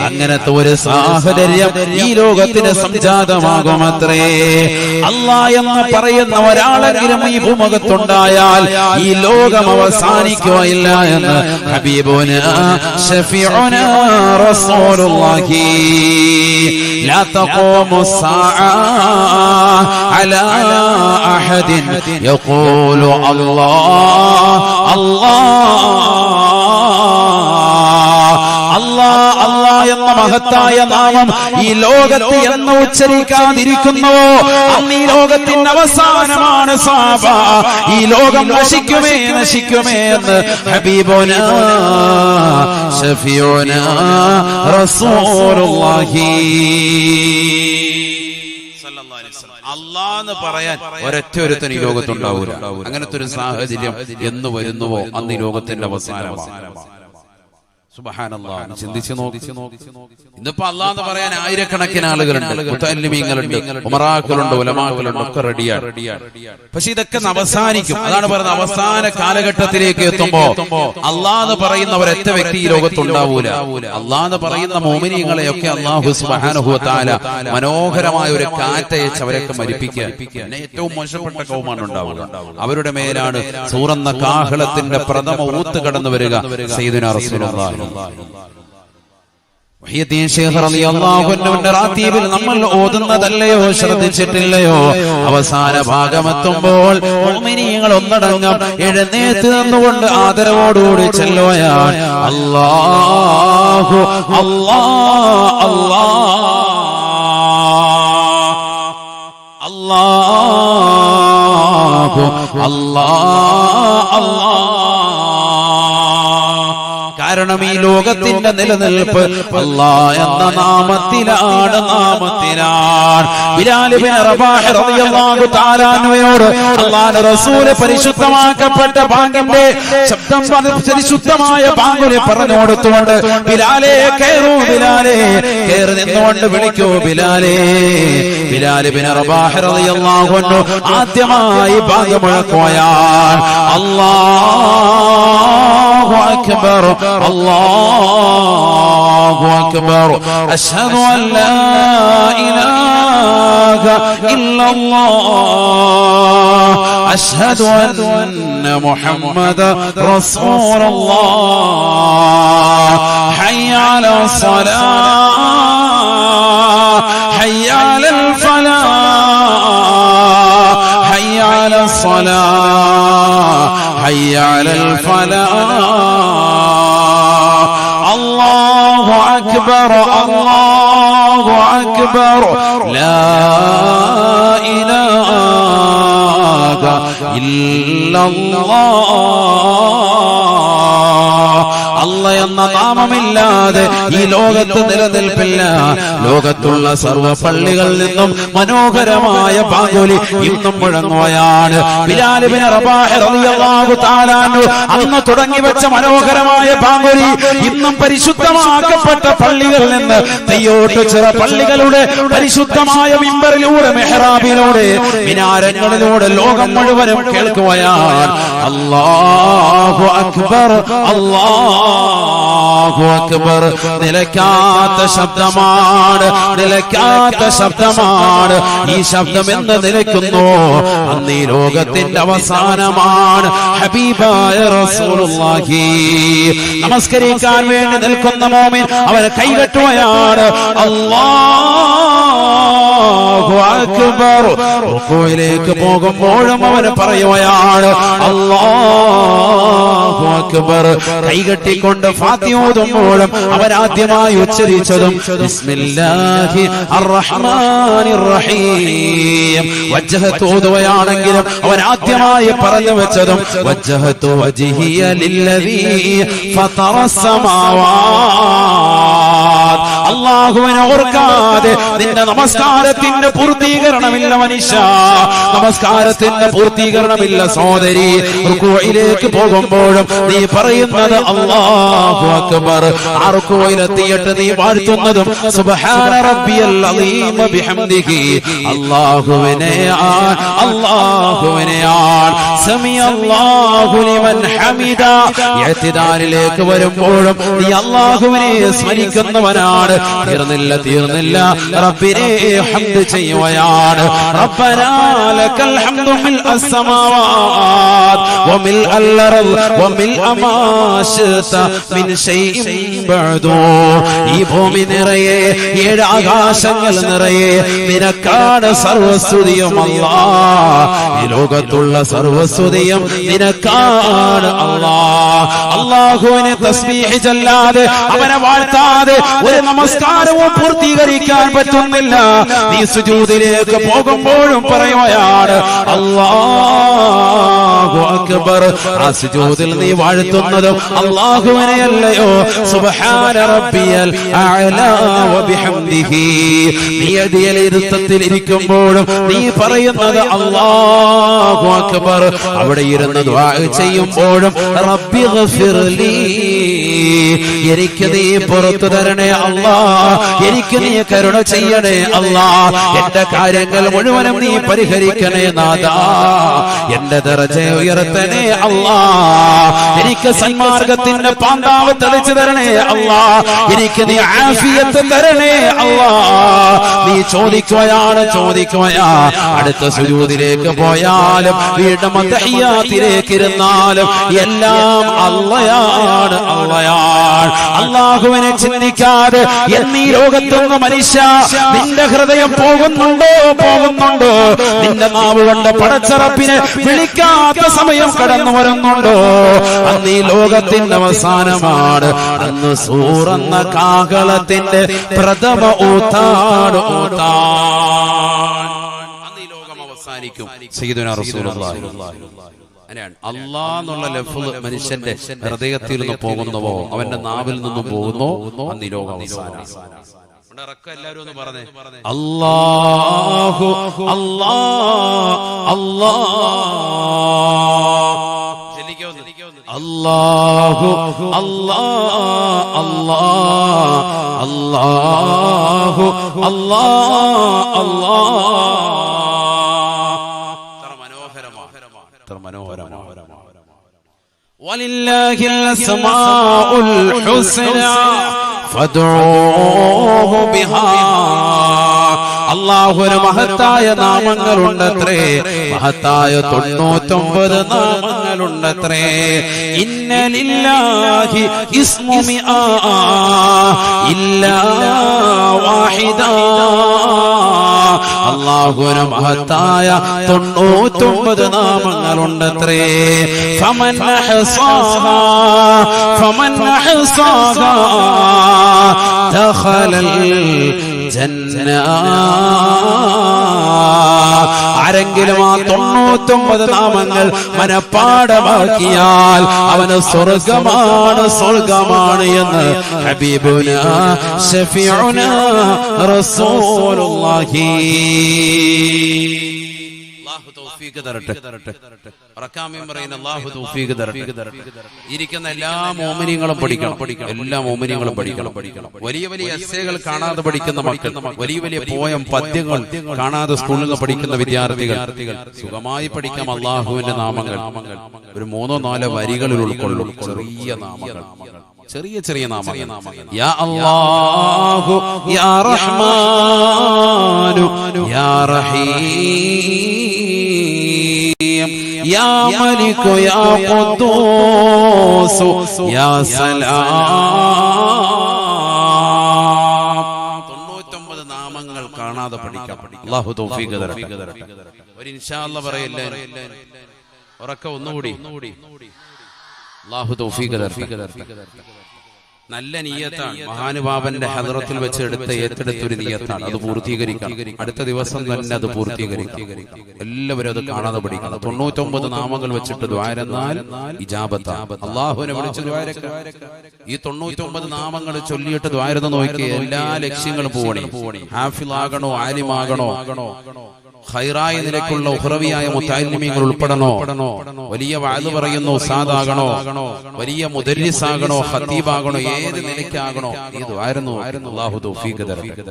അങ്ങനത്തെ ഒരു സാഹചര്യം ഈ ലോകത്തിന് സംജാതമാകുമത്രേ. അല്ലാഹ് എന്ന് പറയുന്ന ഒരാളെങ്കിലും ഈ ഭൂമുഖത്തുണ്ടായാൽ ഈ ലോകം അവസാനിക്കുകയില്ല എന്ന് ഹബീബുനാ ശഫീഉനാ റസൂലുള്ളാഹി. ലാ തഖൂമു സ്സാഅ അലാ അഹദിൻ യഖൂലു അല്ലാഹ് എന്ന മഹത്തായ നാമം ഈ ലോകത്ത് എന്ന് ഉച്ചരിക്കാതിരിക്കുന്നുവോ അന്ന് ഈ ലോകത്തിന്റെ അവസാനമാണ് സ്വഹാബ. ഈ ലോകം നശിക്കുമേ എന്ന് ഹബീബുനാ ശഫീഉനാ റസൂലുള്ളാഹി. അല്ലാന്ന് പറയാൻ ഒരൊറ്റ ഒരുത്തൻ ഈ ലോകത്തുണ്ടാവൂല. അങ്ങനത്തെ ഒരു സാഹചര്യം എന്ന് വരുന്നുവോ അന്ന് ഈ ലോകത്തിന്റെ അവസാനമാണ്. സുബ്ഹാനല്ലാഹ്. ചിന്തിച്ചു നോക്കി. ഇന്നിപ്പോ അല്ലാഹ് പറയാൻ ആയിരക്കണക്കിന് ആളുകളുണ്ട്, മുതഅല്ലിമീങ്ങളുണ്ട്, ഉമറാക്കളുണ്ട്, ഉലമാക്കളുണ്ട്, ഒക്കെ റെഡിയാണ്. പക്ഷെ ഇതൊക്കെ അവസാനിക്കും. അതാണ് പറയുന്നത്, അവസാന കാലഘട്ടത്തിലേക്ക് എത്തുമ്പോ അല്ലാഹ് പറയുന്ന ഒരൊറ്റ വ്യക്തി ഈ ലോകത്തുണ്ടാവൂല. അല്ലാഹ് പറയുന്ന മുഅ്മിനീങ്ങളെയൊക്കെ അല്ലാഹു സുബ്ഹാനഹു വ തആല മനോഹരമായ ഒരു കാറ്റയച്ച് അവരൊക്കെ മരിപ്പിക്കാൻ. പിന്നെ ഏറ്റവും മോശപ്പെട്ട കൗമാണ് ഉണ്ടാവുക. അവരുടെ മേലാണ് സൂറന്ന കാഹളത്തിന്റെ പ്രഥമ ഊത്ത് കടന്നു വരിക സയ്യിദുനാ റസൂലുള്ളാഹി. വഹീദീൻ ശൈഖ് റളിയല്ലാഹു അൻഹുവിന്റെ റാത്തീബിൽ നമ്മൾ ഓതുന്നതല്ലയോ, ശ്രദ്ധിച്ചിട്ടില്ലയോ? അവസാന ഭാഗമെത്തുമ്പോൾ മുഅ്മിനീങ്ങൾ ഒന്നടങ്കം എഴുന്നേറ്റ് നിന്നുകൊണ്ട് ആദരവോടുകൂടി ചെല്ലുകയാണ്, അല്ലാഹു അല്ലാഹ് അല്ലാഹ് അല്ലാഹ് അല്ലാഹ് കാരണം ഈ ലോകത്തിന്റെ നിലനിൽപ്പ് അല്ലാഹ് എന്ന നാമത്തിലാണ്. ബിലാൽ ഇബ്നു റബാഹ് റളിയല്ലാഹു തആല അൻഹുയോട് അല്ലാഹുവിന്റെ റസൂൽ പരിശുദ്ധമാക്കപ്പെട്ട ബാങ്കിന്റെ ശബ്ദം പരിശുദ്ധമായ ബാങ്കിനെ പറഞ്ഞു കൊടുത്തുകൊണ്ട് ബിലാലേ കേറൂ, ബിലാലേ കേറി നിന്നുകൊണ്ട് വിളിക്കൂ ബിലാലേ. ബിലാൽ ഇബ്നു റബാഹ് റളിയല്ലാഹു അൻഹു ആദ്യമായി ബാങ്ക് മുഴക്കുകയാണ്. അല്ലാഹു അക്ബർ, അല്ലാഹു അക്ബർ, അശ്ഹദു അൻ ലാ ഇലാഹ ഇല്ലല്ലാഹ്, അശ്ഹദു അന്ന മുഹമ്മദൻ റസൂലുള്ളാഹ്, ഹയ്യ അലൽ സ്വലാഹ്, ഹയ്യ അലൽ ഫലാഹ്, ഹയ്യ അലൽ സ്വലാഹ്, ഹയ്യ അലൽ ഫലാഹ്. അല്ലാഹു അക്ബർ, അല്ലാഹു അക്ബർ, ലാ ഇലാഹ ഇല്ലല്ലാഹ്. അല്ലാഹ് എന്ന നാമമില്ലാതെ ഈ ലോകത്ത് നിലനിൽപ്പില്ല. ലോകത്തുള്ള സർവ്വ പള്ളികളിൽ നിന്നും മനോഹരമായ ബാങ്കുലി ഇന്നും മുഴങ്ങുകയാണ്. ബിലാൽ ഇബ്നു റബാഹ് റളിയല്ലാഹു തആല അൻഹു അന്ന് തുടങ്ങി വെച്ച മനോഹരമായ ബാങ്കുലി ഇന്നും പരിശുദ്ധമാക്കപ്പെട്ട പള്ളികളിൽ നിന്ന് തെയ്യോട്ടുചിറ പള്ളികളുടെ പരിശുദ്ധമായ മിമ്പറിലൂടെ മെഹ്റാബിലൂടെ മിനാരങ്ങളിലൂടെ ലോകം മുഴുവനും കേൾക്കുകയാണ്. അല്ലാഹു അക്ബർ, അല്ലാഹു അക്ബർ. നിലയ്ക്കാത്ത ശബ്ദമാണ്, നിലയ്ക്കാത്ത ശബ്ദമാണ്. ഈ ശബ്ദം എന്ന് നിലയ്ക്കുന്നു അന്ന് ഈ ലോകത്തിന്റെ അവസാനമാണ്. ഹബീബായ റസൂലുള്ളാഹി നമസ്കരിക്കാൻ വേണ്ടി നിൽക്കുന്ന മോമിൻ അവനെ കൈകെട്ടുകയാണ്. അല്ലാഹു അക്ബർ. റുകൂയിലേക്ക് പോകുമ്പോഴും അവന് പറയുകയാണ് അല്ലാഹു അക്ബർ. കൈകെട്ടിക്കൊണ്ട് ഫാത്തിഹ ഓതുമ്പോഴും അവൻ ആദ്യമായി ഉച്ചരിച്ചതും ബിസ്മില്ലാഹി അർറഹ്മാനിർ റഹീം. വജ്ഹത്ത് ഓതുകയാണെങ്കിലും അവൻ ആദ്യമായി പറഞ്ഞു വെച്ചതും വജ്ഹതു വജ്ഹിയ ലില്ലദീ ഫതറസ് സമാവാത്. അല്ലാഹുവിനെ ഓർക്കാതെ നിന്റെ നമസ്കാരത്തിന്റെ പൂർത്തീകരണമില്ല മനുഷ്യ, നമസ്കാരത്തിന്റെ പൂർത്തീകരണമില്ല സഹോദരി. റുകൂഇലേക്ക് പോകുമ്പോഴും നീ പറയുന്നത് അല്ലാഹു അക്ബർ. ആ റുകൂഇലെത്തിയിട്ട് നീ വാഴ്ത്തുന്നതും സുബ്ഹാന റബ്ബിയൽ അലീം ബിഹംദിഹി. അല്ലാഹുവിനെയാണ്, അല്ലാഹുവിനെയാണ്. സമിഅല്ലാഹു ലിമൻ ഹമിദ. ഇഅ്തിദാലിലേക്ക് വരുമ്പോഴും നീ അല്ലാഹുവിനെ സ്മരിക്കുന്നവനാണ്. തീർന്നില്ല റബ്ബിനെ ഹംദ് ചെയ്യുകയാണ്. റബ്ബനാ ലക്കൽ ഹംദു മിൽഅസ് സമാവാത് വമിൽഅൽ അർദ് വമിൽഅ മാ ശിഅത മിൻ ശൈഇൻ ബഅദു. ഈ ഭൂമി നിറയെ, ഏഴ് ആകാശങ്ങൾ നിറയെ നിനക്കാണ് സർവസ്തുതിയും അല്ലാഹ്. ഈ ലോകത്തുള്ള സർവസ്തുതിയും നിനക്കാണ് അല്ലാഹ്. അല്ലാഹുവിനെ തസ്ബീഹ് ചൊല്ലാതെ അവനെ വാഴ്ത്താതെ ഒരു നമസ്കാരവും പൂർത്തീകരിക്കാൻ പറ്റുന്നില്ല. നീ സുജൂദിലേക്ക് പോകുമ്പോഴും പറയുകയാണ് അല്ലാഹു അക്ബർ. ആ സുജൂദിൽ നീ വാഴ്ത്തുന്നതും അല്ലാഹുവിനെയല്ലയോ? സുബ്ഹാന റബ്ബിയൽ അഅ്ലാ വബിഹംദിഹി. നീ ഇരുത്തത്തിൽ ഇരിക്കുമ്പോഴും നീ പറയുന്നത് അല്ലാഹു അക്ബർ. അവിടെ ഇരുന്ന് ദുആ ചെയ്യുമ്പോഴും റബ്ബി ഗഫിർലി, എനിക്ക് നീ പുറത്തു തരണേ അല്ലാഹ്, എനിക്ക് നീ കരുണ ചെയ്യണേ അല്ലാഹ്, എന്റെ കാര്യങ്ങൾ മുഴുവനും നീ പരിഹരിക്കണേ നാഥാ, എന്റെ ദർജ ഉയർത്തണേ അല്ലാഹ്, എനിക്ക് സന്മാർഗത്തിന്റെ പാന്താവ് തെളിച്ചു തരണേ അല്ലാഹ്, എനിക്ക് നീ ആഫിയത്ത് തരണേ അല്ലാഹ്. നീ ചോദിക്കുകയാണ്. അടുത്ത സുജൂദിലേക്ക് പോയാലും വീണ്ടും തഹിയ്യാത്തിലേക്ക് ഇരുന്നാലും എല്ലാം അല്ലാഹയാണ്. അല്ലാഹുവിനെ ചിന്തിക്കാതെ എന്നീ ലോകത്തുനിന്ന് മനുഷ്യ നിന്റെ ഹൃദയം പോകുന്നുണ്ടോ? നിന്റെ നാവ് കൊണ്ട് പടച്ച റബ്ബിനെ വിളിക്കാത്ത സമയം കടന്നു വരുന്നുണ്ടോ? അന്ന് ഈ ലോകത്തിന്റെ അവസാനമാണ്. അന്ന് സൂറെന്ന കാഹളത്തിന്റെ പ്രഥമ ഊത്താട്. അവസാനിക്കും സയ്യിദുനാ റസൂലുള്ളാഹി. അങ്ങനെയാണ് അല്ലാഹ് എന്നുള്ള ലഫ്ള് മനുഷ്യന്റെ ഹൃദയത്തിൽ നിന്ന് പോകുന്നുവോ, അവന്റെ നാവിൽ നിന്നും പോകുന്നോ, അന്ന് ഈ ലോകം അവസാനം. എല്ലാവരും ഒന്ന് പറഞ്ഞേ, അല്ലാഹു അല്ലാഹ് അല്ലാഹു അല്ലാഹ് അല്ലാഹു അല്ലാഹ് മനോഹരമാണ്. വലില്ലാഹിൽ അസ്മാഉൽ ഹുസ്നാ ഫദ്ഊഹു ബിഹാ. അല്ലാഹുവിന് മഹത്തായ നാമങ്ങളുണ്ടത്രേ, മഹത്തായ 99 നാമങ്ങളുണ്ടത്രേ. ഇന്ന ലില്ലാഹി ഇസ്മു മിആ ഇല്ലാ വാഹിദാ. അല്ലാഹുവിന് മഹത്തായ 99 നാമങ്ങളുണ്ടത്രേ. ഫമൻ അഹ്സാഹാ ദഖലൽ ജന്ന. ആരെങ്കിലും ആ 99 നാമങ്ങൾ മനഃപ്പാഠമാക്കിയാൽ അവന് സ്വർഗമാണ് എന്ന് ഹബീബുനാ ശഫീഉനാ റസൂലുള്ളാഹി. അല്ലാഹു തൗഫീഖ് തരട്ടെ. അല്ലാഹു തൗഫീഖ് തരട്ടെ. ഇരിക്കുന്ന എല്ലാ മോമിനികളും പഠിക്കണം, എല്ലാ മോമിനികളും പഠിക്കണം. വലിയ വലിയ എസ്സേകൾ കാണാതെ പഠിക്കുന്ന മക്കൾ, വലിയ വലിയ പോയം പദ്യങ്ങൾ കാണാതെ സ്കൂളിൽ നിന്ന് പഠിക്കുന്ന വിദ്യാർത്ഥികൾ സുഖമായി പഠിക്കാം അല്ലാഹുവിന്റെ നാമങ്ങൾ. ഒരു 3-4 വരികളിൽ ഉൾക്കൊള്ളും ചെറിയ നാമങ്ങൾ, ചെറിയ നാമങ്ങൾ. യാ അല്ലാഹു യാ റഹ്മാനു യാ റഹീം യാ മലികു യാ ഖുദ്ദൂസ് യാ സലാം. 99 നാമങ്ങൾ കാണാതെ പഠിക്കാം. അല്ലാഹു തൗഫീഖ് തരട്ടെ. ഒരു ഇൻഷാ അല്ലാഹ് പറയല്ലേ, ഉറക്കെ ഒന്നുകൂടി. അല്ലാഹു തൗഫീഖ് തരട്ടെ. നല്ല നിയ്യത്താണ്, മഹാനുഭാവന്റെ ഹദ്റത്തിൽ വെച്ച് ഏറ്റെടുത്തൊരു നിയ്യത്താണ്. അത് പൂർത്തീകരിക്കണം. അടുത്ത ദിവസം തന്നെ അത് പൂർത്തീകരിക്കണം. എല്ലാവരും അത് കാണാതെ പഠിക്കണം. 99 നാമങ്ങൾ വെച്ചിട്ട് ദ്വാരന്നാൽ ഇജാബത്താണ്. അല്ലാഹുവിനെ വിളിച്ച് ദ്വാരക്കുക. ഈ 99 നാമങ്ങൾ ചൊല്ലിയിട്ട് ദ്വാരന്ന് നോക്കി എല്ലാ ലക്ഷ്യങ്ങളും പോവണേ. ഹാഫിളാകണോ, ആലിമാകണോ, ഖൈറായ നിലക്കുള്ള ഉഖ്റവിയായ മുതഅല്ലിമീങ്ങൾ ഉൾപ്പെടണോ, വലിയ വഅദ് പറയുന്ന ഉസ്താദാകണോ, വലിയ മുദർരിസാകണോ, ഖതീബാകണോ, ഏത് നിലയ്ക്കാകണോ, ഈ ദുആയിരുന്നു. അല്ലാഹു തൗഫീഖ് തരട്ടെ.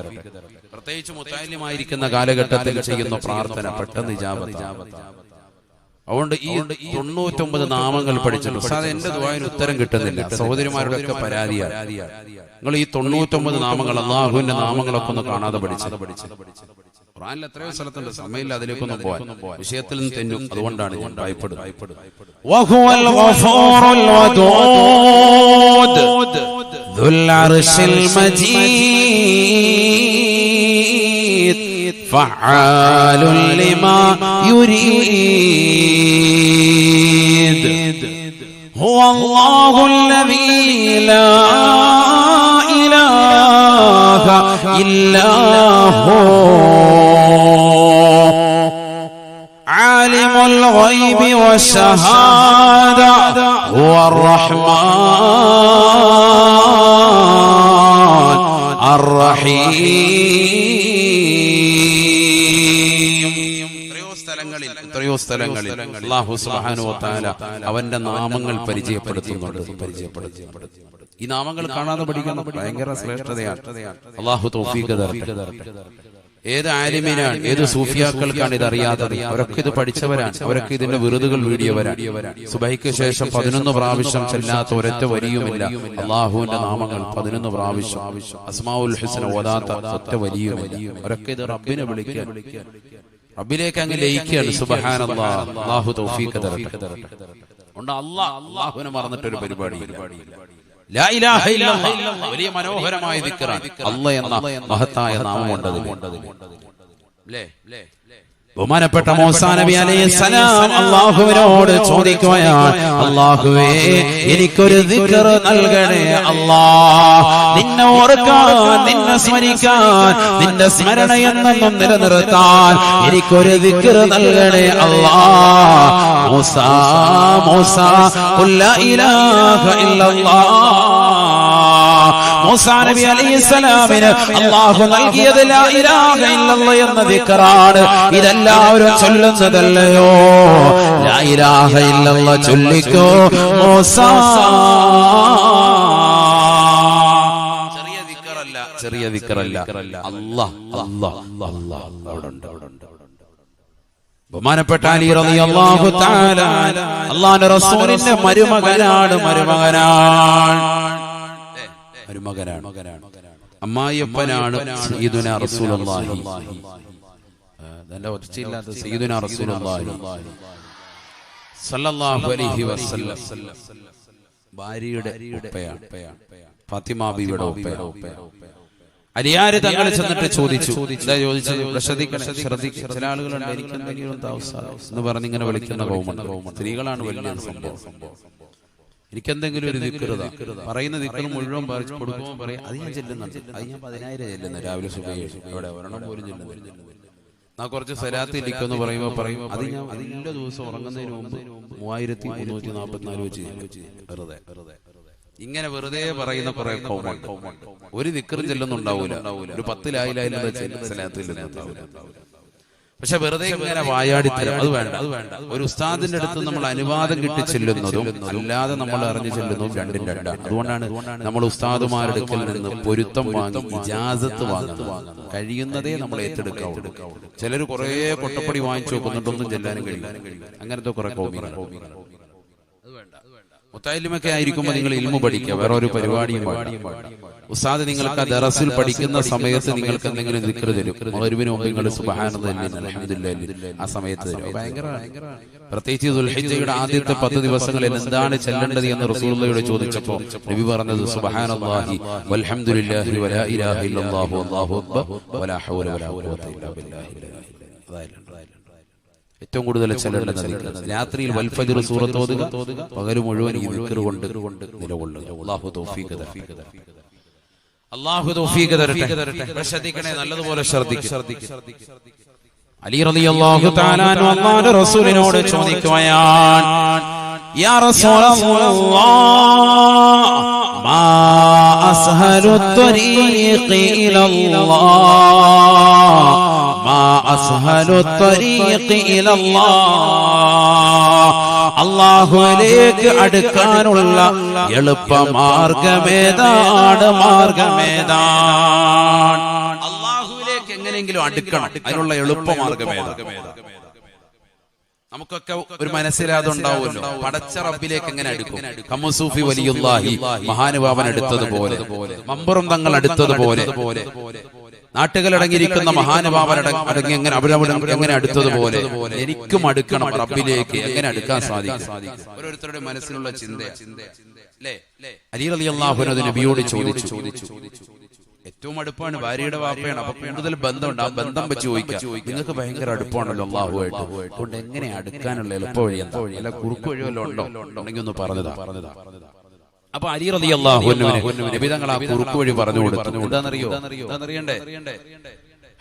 പ്രത്യേകിച്ച് മുതഅല്ലിമായിരിക്കുന്ന കാലഘട്ടത്തിൽ ചെയ്യുന്ന പ്രാർത്ഥന പെട്ടെന്ന് ഇജാബത്താണ്. അതുകൊണ്ട് ഈ 99 നാമങ്ങൾ പഠിച്ചിട്ടുണ്ട്. ഉസ്താദ് എന്റെ ദുആന് ഉത്തരം കിട്ടുന്നില്ല. സഹോദരിമാരുടെ ഒക്കെ പരാതിയാണ്. നിങ്ങൾ ഈ 99 നാമങ്ങൾ, അല്ലാഹുവിന്റെ നാമങ്ങളൊക്കെ ഒന്ന് കാണാതെ പഠിച്ചത്. ഖുർആനിൽ എത്രയോ സ്ഥലത്തുണ്ട്, സമയമില്ല അതിലേക്കൊന്നും പോകാൻ. വിഷയത്തിൽ നിന്ന് തെന്നും. അതുകൊണ്ടാണ് ഞാൻ ഭയപ്പെടുന്നത്. വഹുവൽ ഗഫൂറുൽ വദൂദ് ദുൽ അർശിൽ മജീദ് ഫഅാലുൽ ലിമാ യുരീദ് ഹുവല്ലാഹു അല്ലദീ ലാ ഇലാഹ ഇല്ലാ ഹു عالم الغيب والشهادة هو الرحمن الرحيم. എത്രയോ സ്ഥലങ്ങളിൽ അല്ലാഹു സുബ്ഹാനഹു വ തആല അവന്റെ നാമങ്ങൾ പരിചയപ്പെടുത്തുന്നുണ്ട്. ഈ നാമങ്ങൾ കാണാതെ പഠിക്കുന്ന ഭയങ്കര ശ്രേഷ്ഠതയാണ്. അല്ലാഹു തൗഫീഖ് തരട്ടെ. ഏത് ആലിമിനാണ്, ഏത് സൂഫിയാക്കൾക്കാണ് ഇത് അറിയാത്തത്? അവരൊക്കെ ഇത് പഠിച്ചവരാണ്. അവരൊക്കെ ഇതിന്റെ വിറുതുകൾ വീടിയവരാണ്. സുബഹിക്ക് ശേഷം 11 പ്രാവശ്യം ചെല്ലാത്ത ഒരൊറ്റ വരിയുമില്ല. അല്ലാഹുവിന്റെ നാമങ്ങൾ 11 പ്രാവശ്യം, അസ്മാഉൽ ഹുസ്ന ഓതാത്ത ഒറ്റ വരിയുമില്ല. അവരൊക്കെ ഇത് റബ്ബിനെ വിളിക്കുക, റബ്ബിലേക്ക് അങ്ങ് ലയിക്കുകയാണ്. സുബ്ഹാനല്ലാഹ്. അല്ലാഹു തൗഫീഖ് തരട്ടെ. ഉണ്ട് അല്ലാഹുവിനെ മറന്നിട്ടൊരു പരിപാടിയില്ല. ലാ ഇലാഹ ഇല്ലല്ലാഹ് വലിയ മനോഹരമായ ദിക്റാണ്. അല്ലാഹ് എന്ന മഹത്തായ നാമമുണ്ട്. ബഹുമാനപ്പെട്ട മൂസാ നബി അലൈഹിസ്സലാം അല്ലാഹുവിനോട് ചോദിക്കുകയാണ്, അല്ലാഹുവേ എനിക്കൊരു ദിക്ർ നൽകണേ അല്ലാഹ്. നിന്നെ ഓർക്കാൻ, നിന്നെ സ്മരിക്കാൻ, നിന്റെ സ്മരണയെന്നും നിലനിർത്താൻ എനിക്കൊരു ദിക്ർ നൽകണേ അല്ലാഹ്. മൂസാ മൂസാ ഖുൽ ലാ ഇലാഹ ഇല്ലല്ലാഹ്. മൂസാ നബി അലൈഹിസ്സലാമിന് അല്ലാഹു നൽകിയത് ലാ ഇലാഹ ഇല്ലല്ലാഹ് എന്ന ദിക്റാണ്. ഇതെല്ലാവരും ചൊല്ലുന്നതല്ലയോ? ലാ ഇലാഹ ഇല്ലല്ലാഹ് ചൊല്ലിക്കോ മൂസാ. ചെറിയ ദിക്റല്ല, ചെറിയ ദിക്റല്ല. അല്ലാഹ് അല്ലാഹ് അല്ലാഹ് അവിടുണ്ട്. ബഹുമാനപ്പെട്ട അലി റളിയല്ലാഹു തആല അല്ലാഹുവിന്റെ റസൂലിന്റെ മരുമകനാണ്. അമ്മായിയപ്പനാണ് സയ്യിദുനാ റസൂലുള്ളാഹി. സയ്യിദുനാ റസൂലുള്ളാഹി സ്വല്ലല്ലാഹു അലൈഹി വസല്ലം ഭാര്യയുടെ ഉപ്പയാണ്, ഫാത്തിമ ബീവിയുടെ ഉപ്പയാണ്. അലിയാര് തങ്ങൾ ചെന്നിട്ട് ചോദിച്ചു, ചില ആളുകളുണ്ട് എനിക്ക് എന്തെങ്കിലും എന്ന് പറഞ്ഞ് ഇങ്ങനെ വിളിക്കുന്ന കൗമുണ്ട്. സ്ത്രീകളാണ് വലിയ സംഭവം. എനിക്കെന്തെങ്കിലും ഒരു ദിക്ർ പറയുന്ന ദിക്ർ മുഴുവൻ കൊടുക്കുമ്പോൾ പറയും, അത് ഞാൻ ചെല്ലുന്നുണ്ട്, അത് ഞാൻ 10,000 ചെല്ലുന്നു രാവിലെ സുബഹി, ഇവിടെ ഒരെണ്ണം പോലും ചെല്ലുന്നില്ല. ഞാൻ കുറച്ച് സ്വലാത്ത് ഇരിക്കുമെന്ന് പറയുമ്പോൾ പറയും, അത് ഞാൻ എല്ലാ ദിവസവും ഉറങ്ങുന്നതിന് മുമ്പ് 3344 വെച്ച് വെറുതെ. ഇങ്ങനെ വെറുതെ പറയുന്ന കുറെ കൗമുണ്ട്. ഒരു ദിക്റും ചെല്ലുന്നുണ്ടാവൂല, ഒരു 10 ലായിലായില്ല സ്വലാത്ത് ചെല്ലുന്നുണ്ടാവൂല. പക്ഷെ വെറുതെ ഇങ്ങനെ വായാടിത്തരം അത് വേണ്ട. ഒരു ഉസ്താദിന്റെ അടുത്ത് നമ്മൾ അനുവാദം കിട്ടി ചെല്ലുന്നതും അല്ലാതെ നമ്മൾ അറിഞ്ഞു ചെല്ലുന്നതും രണ്ടും രണ്ടാണ്. അതുകൊണ്ടാണ് നമ്മൾ ഉസ്താദുമാരുടെ അടുക്കൽ നിന്ന് പൊരുത്തം വാങ്ങി ഇജാസത്ത് വാങ്ങുന്നത്. കഴിയുന്നതേ നമ്മൾ ഏറ്റെടുക്കാവുള്ളൂ. ചിലർ കുറെ കൊട്ടപ്പടി വാങ്ങിച്ചു നോക്കുന്നുണ്ടൊന്നും ചെല്ലാനും കഴിയില്ല. അങ്ങനത്തെ കുറെ കൗമികൾ. മുത്തായിലിമൊക്കെ ആയിരിക്കുമ്പോൾ നിങ്ങൾ ഇൽമു പഠിക്കുക, വേറെ ഒരു പരിപാടിയും ഉസ്താദ് നിങ്ങൾക്ക് ആ ദറസിൽ പഠിക്കുന്ന സമയത്ത് നിങ്ങൾക്ക് എന്തെങ്കിലും ദിക്ർ തരും. മഗ്‌രിബിന് മുമ്പ് നിങ്ങൾ സുബ്ഹാനല്ലാഹി അൽഹംദുലില്ലാഹി ആ സമയത്ത് തരും. ഭയങ്കര പ്രത്യേകിച്ച് ദുൽഹിജ്ജയുടെ ആദ്യത്തെ 10 ദിവസങ്ങളിൽ എന്താണ് ചെല്ലേണ്ടത് എന്ന് റസൂലുള്ളാഹിയോട് ചോദിച്ചപ്പോൾ നബി പറഞ്ഞത് സുബ്ഹാനല്ലാഹി വൽഹംദുലില്ലാഹി വലാ ഇലാഹ ഇല്ലല്ലാഹു വല്ലാഹു അക്ബർ വലാ ഹൗല വലാ ഖുവത ഇല്ലാ ബില്ലാഹി. ഏറ്റവും കൂടുതൽ ചെല്ലേണ്ടത് രാത്രിയിൽ വൽ ഫജ്ർ സൂറത്ത് ഓതുക, പകൽ മുഴുവൻ ഈ ദിക്ർ കൊണ്ട് നിലകൊള്ളുക. അല്ലാഹു തൗഫീഖ് തരട്ടെ. അല്ലാഹു തൗഫീഖ് തരട്ടെ. ശ്രദ്ധിക്കണേ, നല്ലതുപോലെ ശ്രദ്ധിക്കുക. അലി റളിയല്ലാഹു തആല അൻഹു അല്ലാഹുവിന്റെ റസൂലിനോട് ചോദിക്കുകയാണ്, യാ റസൂലല്ലാഹ് മാ അസ്ഹലു ത്വരീഖി ഇലല്ലാഹ് മാ അസ്ഹലു ത്വരീഖി ഇലല്ലാഹ്. അല്ലാഹുവിലേക്ക് അടുക്കാനുള്ള എളുപ്പമാർഗമേതാണ്? അല്ലാഹുവിലേക്ക് എങ്ങനെയെങ്കിലും അടുക്കണം, അതിനുള്ള എളുപ്പമാർഗമേതാണ്? നമുക്കൊക്കെ ഒരു മനസ്സിലാതെ ഉണ്ടാവുമല്ലോ, പടച്ച റബ്ബിലേക്ക് എങ്ങനെ അടുക്കും? ഖമ്മസൂഫി വലിയുല്ലാഹി മഹാനുഭാവൻ അടുത്തതുപോലെ, മമ്പറും തങ്ങൾ അടുത്തതുപോലെ, നാട്ടുകളടങ്ങിയിരിക്കുന്ന മഹാനുഭാവൻ അടങ്ങി എങ്ങനെ അടുത്തതുപോലെ എനിക്കും അടുക്കണം റബ്ബിലേക്ക്. എങ്ങനെ അടുക്കാൻ സാധിക്കും? ഓരോരുത്തരുടെ മനസ്സിലുള്ള ചിന്ത. അലി റളിയല്ലാഹു അൻഹു നബിയോട് ചോദിച്ചു. ഏറ്റവും അടുപ്പാണ്, ഭാര്യയുടെ വാപ്പയാണ്, അപ്പൊ കൂടുതൽ ബന്ധമുണ്ട്. ആ ബന്ധം വെച്ച് ചോദിക്കാം, നിങ്ങൾക്ക് ഭയങ്കര അടുപ്പാണല്ലോ അല്ലാഹുവായിട്ട്, അതുകൊണ്ട് എങ്ങനെ അടുക്കാനുള്ള എളുപ്പ വഴി എന്താ? അല്ല കുറുക്കു വഴി വല്ലതും ഉണ്ടോ? ഉണ്ടെങ്കിൽ ഒന്ന് പറഞ്ഞതാ. അപ്പൊ അലി റളിയല്ലാഹു അൻഹു നബി തങ്ങൾ ആ കുറുക്കു വഴി പറഞ്ഞു കൊടുത്തു. എന്താണെന്നറിയണ്ടേ?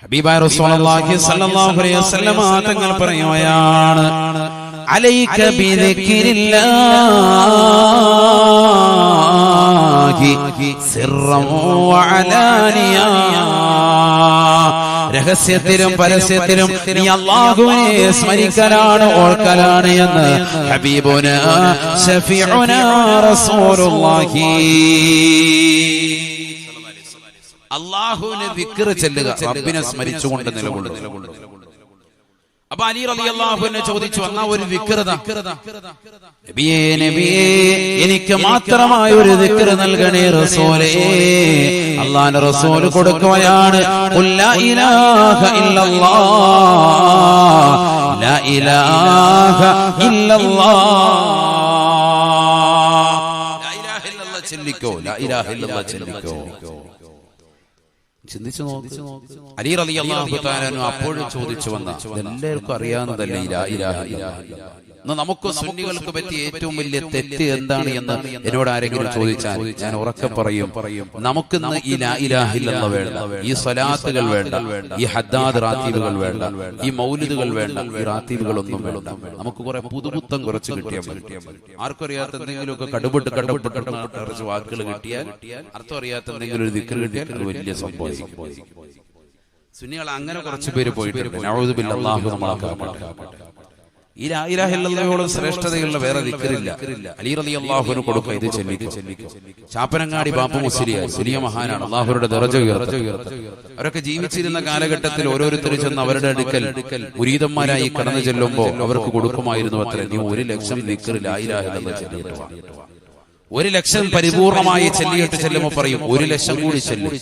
ഹബീബായ റസൂലുള്ളാഹി സ്വല്ലല്ലാഹു അലൈഹി വസല്ലം തങ്ങൾ പറയുകയാണ്, അലൈക ബിദിക്രില്ലാഹി സിർറൻ വഅലാനിയ. രഹസ്യത്തിലും പരസ്യത്തിലും നീ അല്ലാഹുവിനെ സ്മരിക്കലാണ്, ഓർക്കലാണ് എന്ന് ഹബീബുനാ ശഫീഉനാ റസൂലുള്ളാഹി. അല്ലാഹുവിനെ ദിക്ർ ചെല്ലുക, റബ്ബിനെ സ്മരിച്ചുകൊണ്ട് നിലകൊള്ളുക. അപ്പൊ അലി റളിയല്ലാഹു അൻഹു ചോദിച്ചു, എന്നാ ഒരു ദിക്ർ നബിയേ, എനിക്ക് മാത്രമായ ഒരു ദിക്ർ നൽകണേ റസൂലേ. അല്ലാഹുവിന്റെ റസൂൽ കൊടുക്കുകയാണ്, ഖുൽ ലാ ഇലാഹ ഇല്ലല്ലാഹ് ലാ ഇലാഹ ഇല്ലല്ലാഹ്. ലാ ഇലാഹ ഇല്ലല്ലാഹ് ചെല്ലിക്കോ, ലാ ഇലാഹ ഇല്ലല്ലാഹ് ചെല്ലിക്കോ. ചിന്തിച്ചു നോക്ക്. അലി റളിയല്ലാഹു തആല അൻഹു അപ്പോഴും ചോദിച്ചു വന്ന എല്ലാവർക്കും അറിയാവുന്നതല്ലേ ലാ ഇലാഹ ഇല്ലല്ലാഹ്. നമുക്ക് സുന്നികൾക്ക് പറ്റിയ ഏറ്റവും വലിയ തെറ്റ് എന്താണ് എന്ന് എന്നോട് ആരെങ്കിലും ചോദിച്ചാൽ ഞാൻ ഉറക്കെ പറയും, നമുക്കിന്ന് ഈ ലാ ഇലാഹ ഇല്ലല്ലാഹ് വേണ്ട, ഈ സ്വലാത്തുകൾ വേണ്ട, ഈ ഹദ്ദാദ് റാത്തീബുകൾ വേണ്ട, ഈ മൗലിദുകൾ വേണ്ട, ഈ റാത്തീബുകളൊന്നും വേണ്ട. നമുക്ക് കുറെ പുതുപുത്തം കുറച്ച് കിട്ടിയാൽ മതി. ആർക്കും അറിയാത്ത എന്തെങ്കിലുമൊക്കെ കടുപെട്ട് കുറച്ച് വാക്കുകൾ കിട്ടിയാൽ, അർത്ഥം അറിയാത്ത എന്തെങ്കിലും ഒരു ദിക്ർ കിട്ടിയാൽ അത് വലിയ സംഭവം. സുന്നികൾ അങ്ങനെ കുറച്ച് പേര് പോയിട്ടുണ്ട്. നഊദു ബില്ലാഹി, അല്ലാഹു നമ്മളെ കാക്കട്ടെ. ഈ ലാ ഇലാഹ ഇല്ലല്ലാഹയോളം ശ്രേഷ്ഠതയുള്ള വേറെ ദിക്റില്ല. അലി റളിയല്ലാഹു അൻഹു കൊടുക്കുക, ഇത് ചൊല്ലിക്കോ. ചാപ്പനങ്ങാടി ബാപ്പു മുസ്ലിയാർ വലിയ മഹാനാണ്, അല്ലാഹുവിന്റെ ദറജ ഉയർത്തട്ടെ. അവരൊക്കെ ജീവിച്ചിരുന്ന കാലഘട്ടത്തിൽ ഓരോരുത്തർ ചെന്ന് അവരുടെ അടുക്കൽ മുരീദന്മാരായി കടന്നു ചെല്ലുമ്പോൾ അവർക്ക് കൊടുക്കുമായിരുന്നു അത്ര, നീ 1,00,000 ദിക്ർ ലാ ഇലാഹ ഇല്ലല്ലാഹ് ചൊല്ലിയിട്ട് 1,00,000 പരിപൂർണമായി ചെല്ലിയിട്ട് ചെല്ലുമ്പോൾ പറയും 1,00,000 കൂടി ചെല്ലും.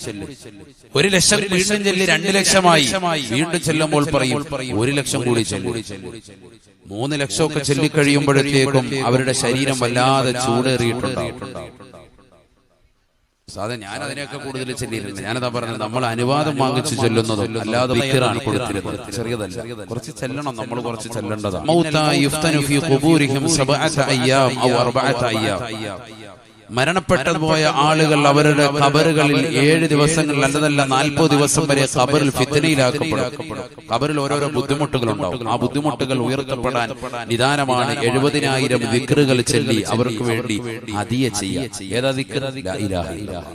1,00,000 വീണ്ടും ചെല്ലി 2,00,000 വീണ്ടും ചെല്ലുമ്പോൾ പറയും 1,00,000 കൂടി ചെല്ലും. 3,00,000 ഒക്കെ ചെല്ലിക്കഴിയുമ്പോഴത്തേക്കും അവരുടെ ശരീരം വല്ലാതെ ചൂടേറിയിട്ടുണ്ടാവും. സാധാരണ ഞാൻ അതിനെയൊക്കെ കൂടുതൽ ചെല്ലിയിരുന്നു. ഞാനതാ പറഞ്ഞത്, നമ്മൾ അനുവാദം വാങ്ങിച്ച് ചെല്ലുന്നതും അല്ലാതെ ദിക്റാണ് കൊടുത്തിരുന്നത്. ചെറിയതല്ല, കുറച്ച് ചെല്ലണം, നമ്മൾ കുറച്ച് ചെല്ലേണ്ടതാണ്. മരണപ്പെട്ടു പോയ ആളുകൾ അവരുടെ ഖബറുകളിൽ 7 ദിവസങ്ങൾ അല്ലതല്ല 40 ദിവസം വരെ ഖബറിൽ ഫിത്നയിലാക്കപ്പെടും. ഖബറിൽ ഓരോരോ ബുദ്ധിമുട്ടുകളുണ്ടാവും. ആ ബുദ്ധിമുട്ടുകൾ ഉയർത്തപ്പെടാൻ നിദാനമാണ് 70,000 ദിക്റുകൾ ചൊല്ലി അവർക്ക് വേണ്ടി ഹദിയ ചെയ്യുക. ഏതാ ദിക്ർ? ലാ ഇലാഹ ഇല്ലല്ലാഹ്.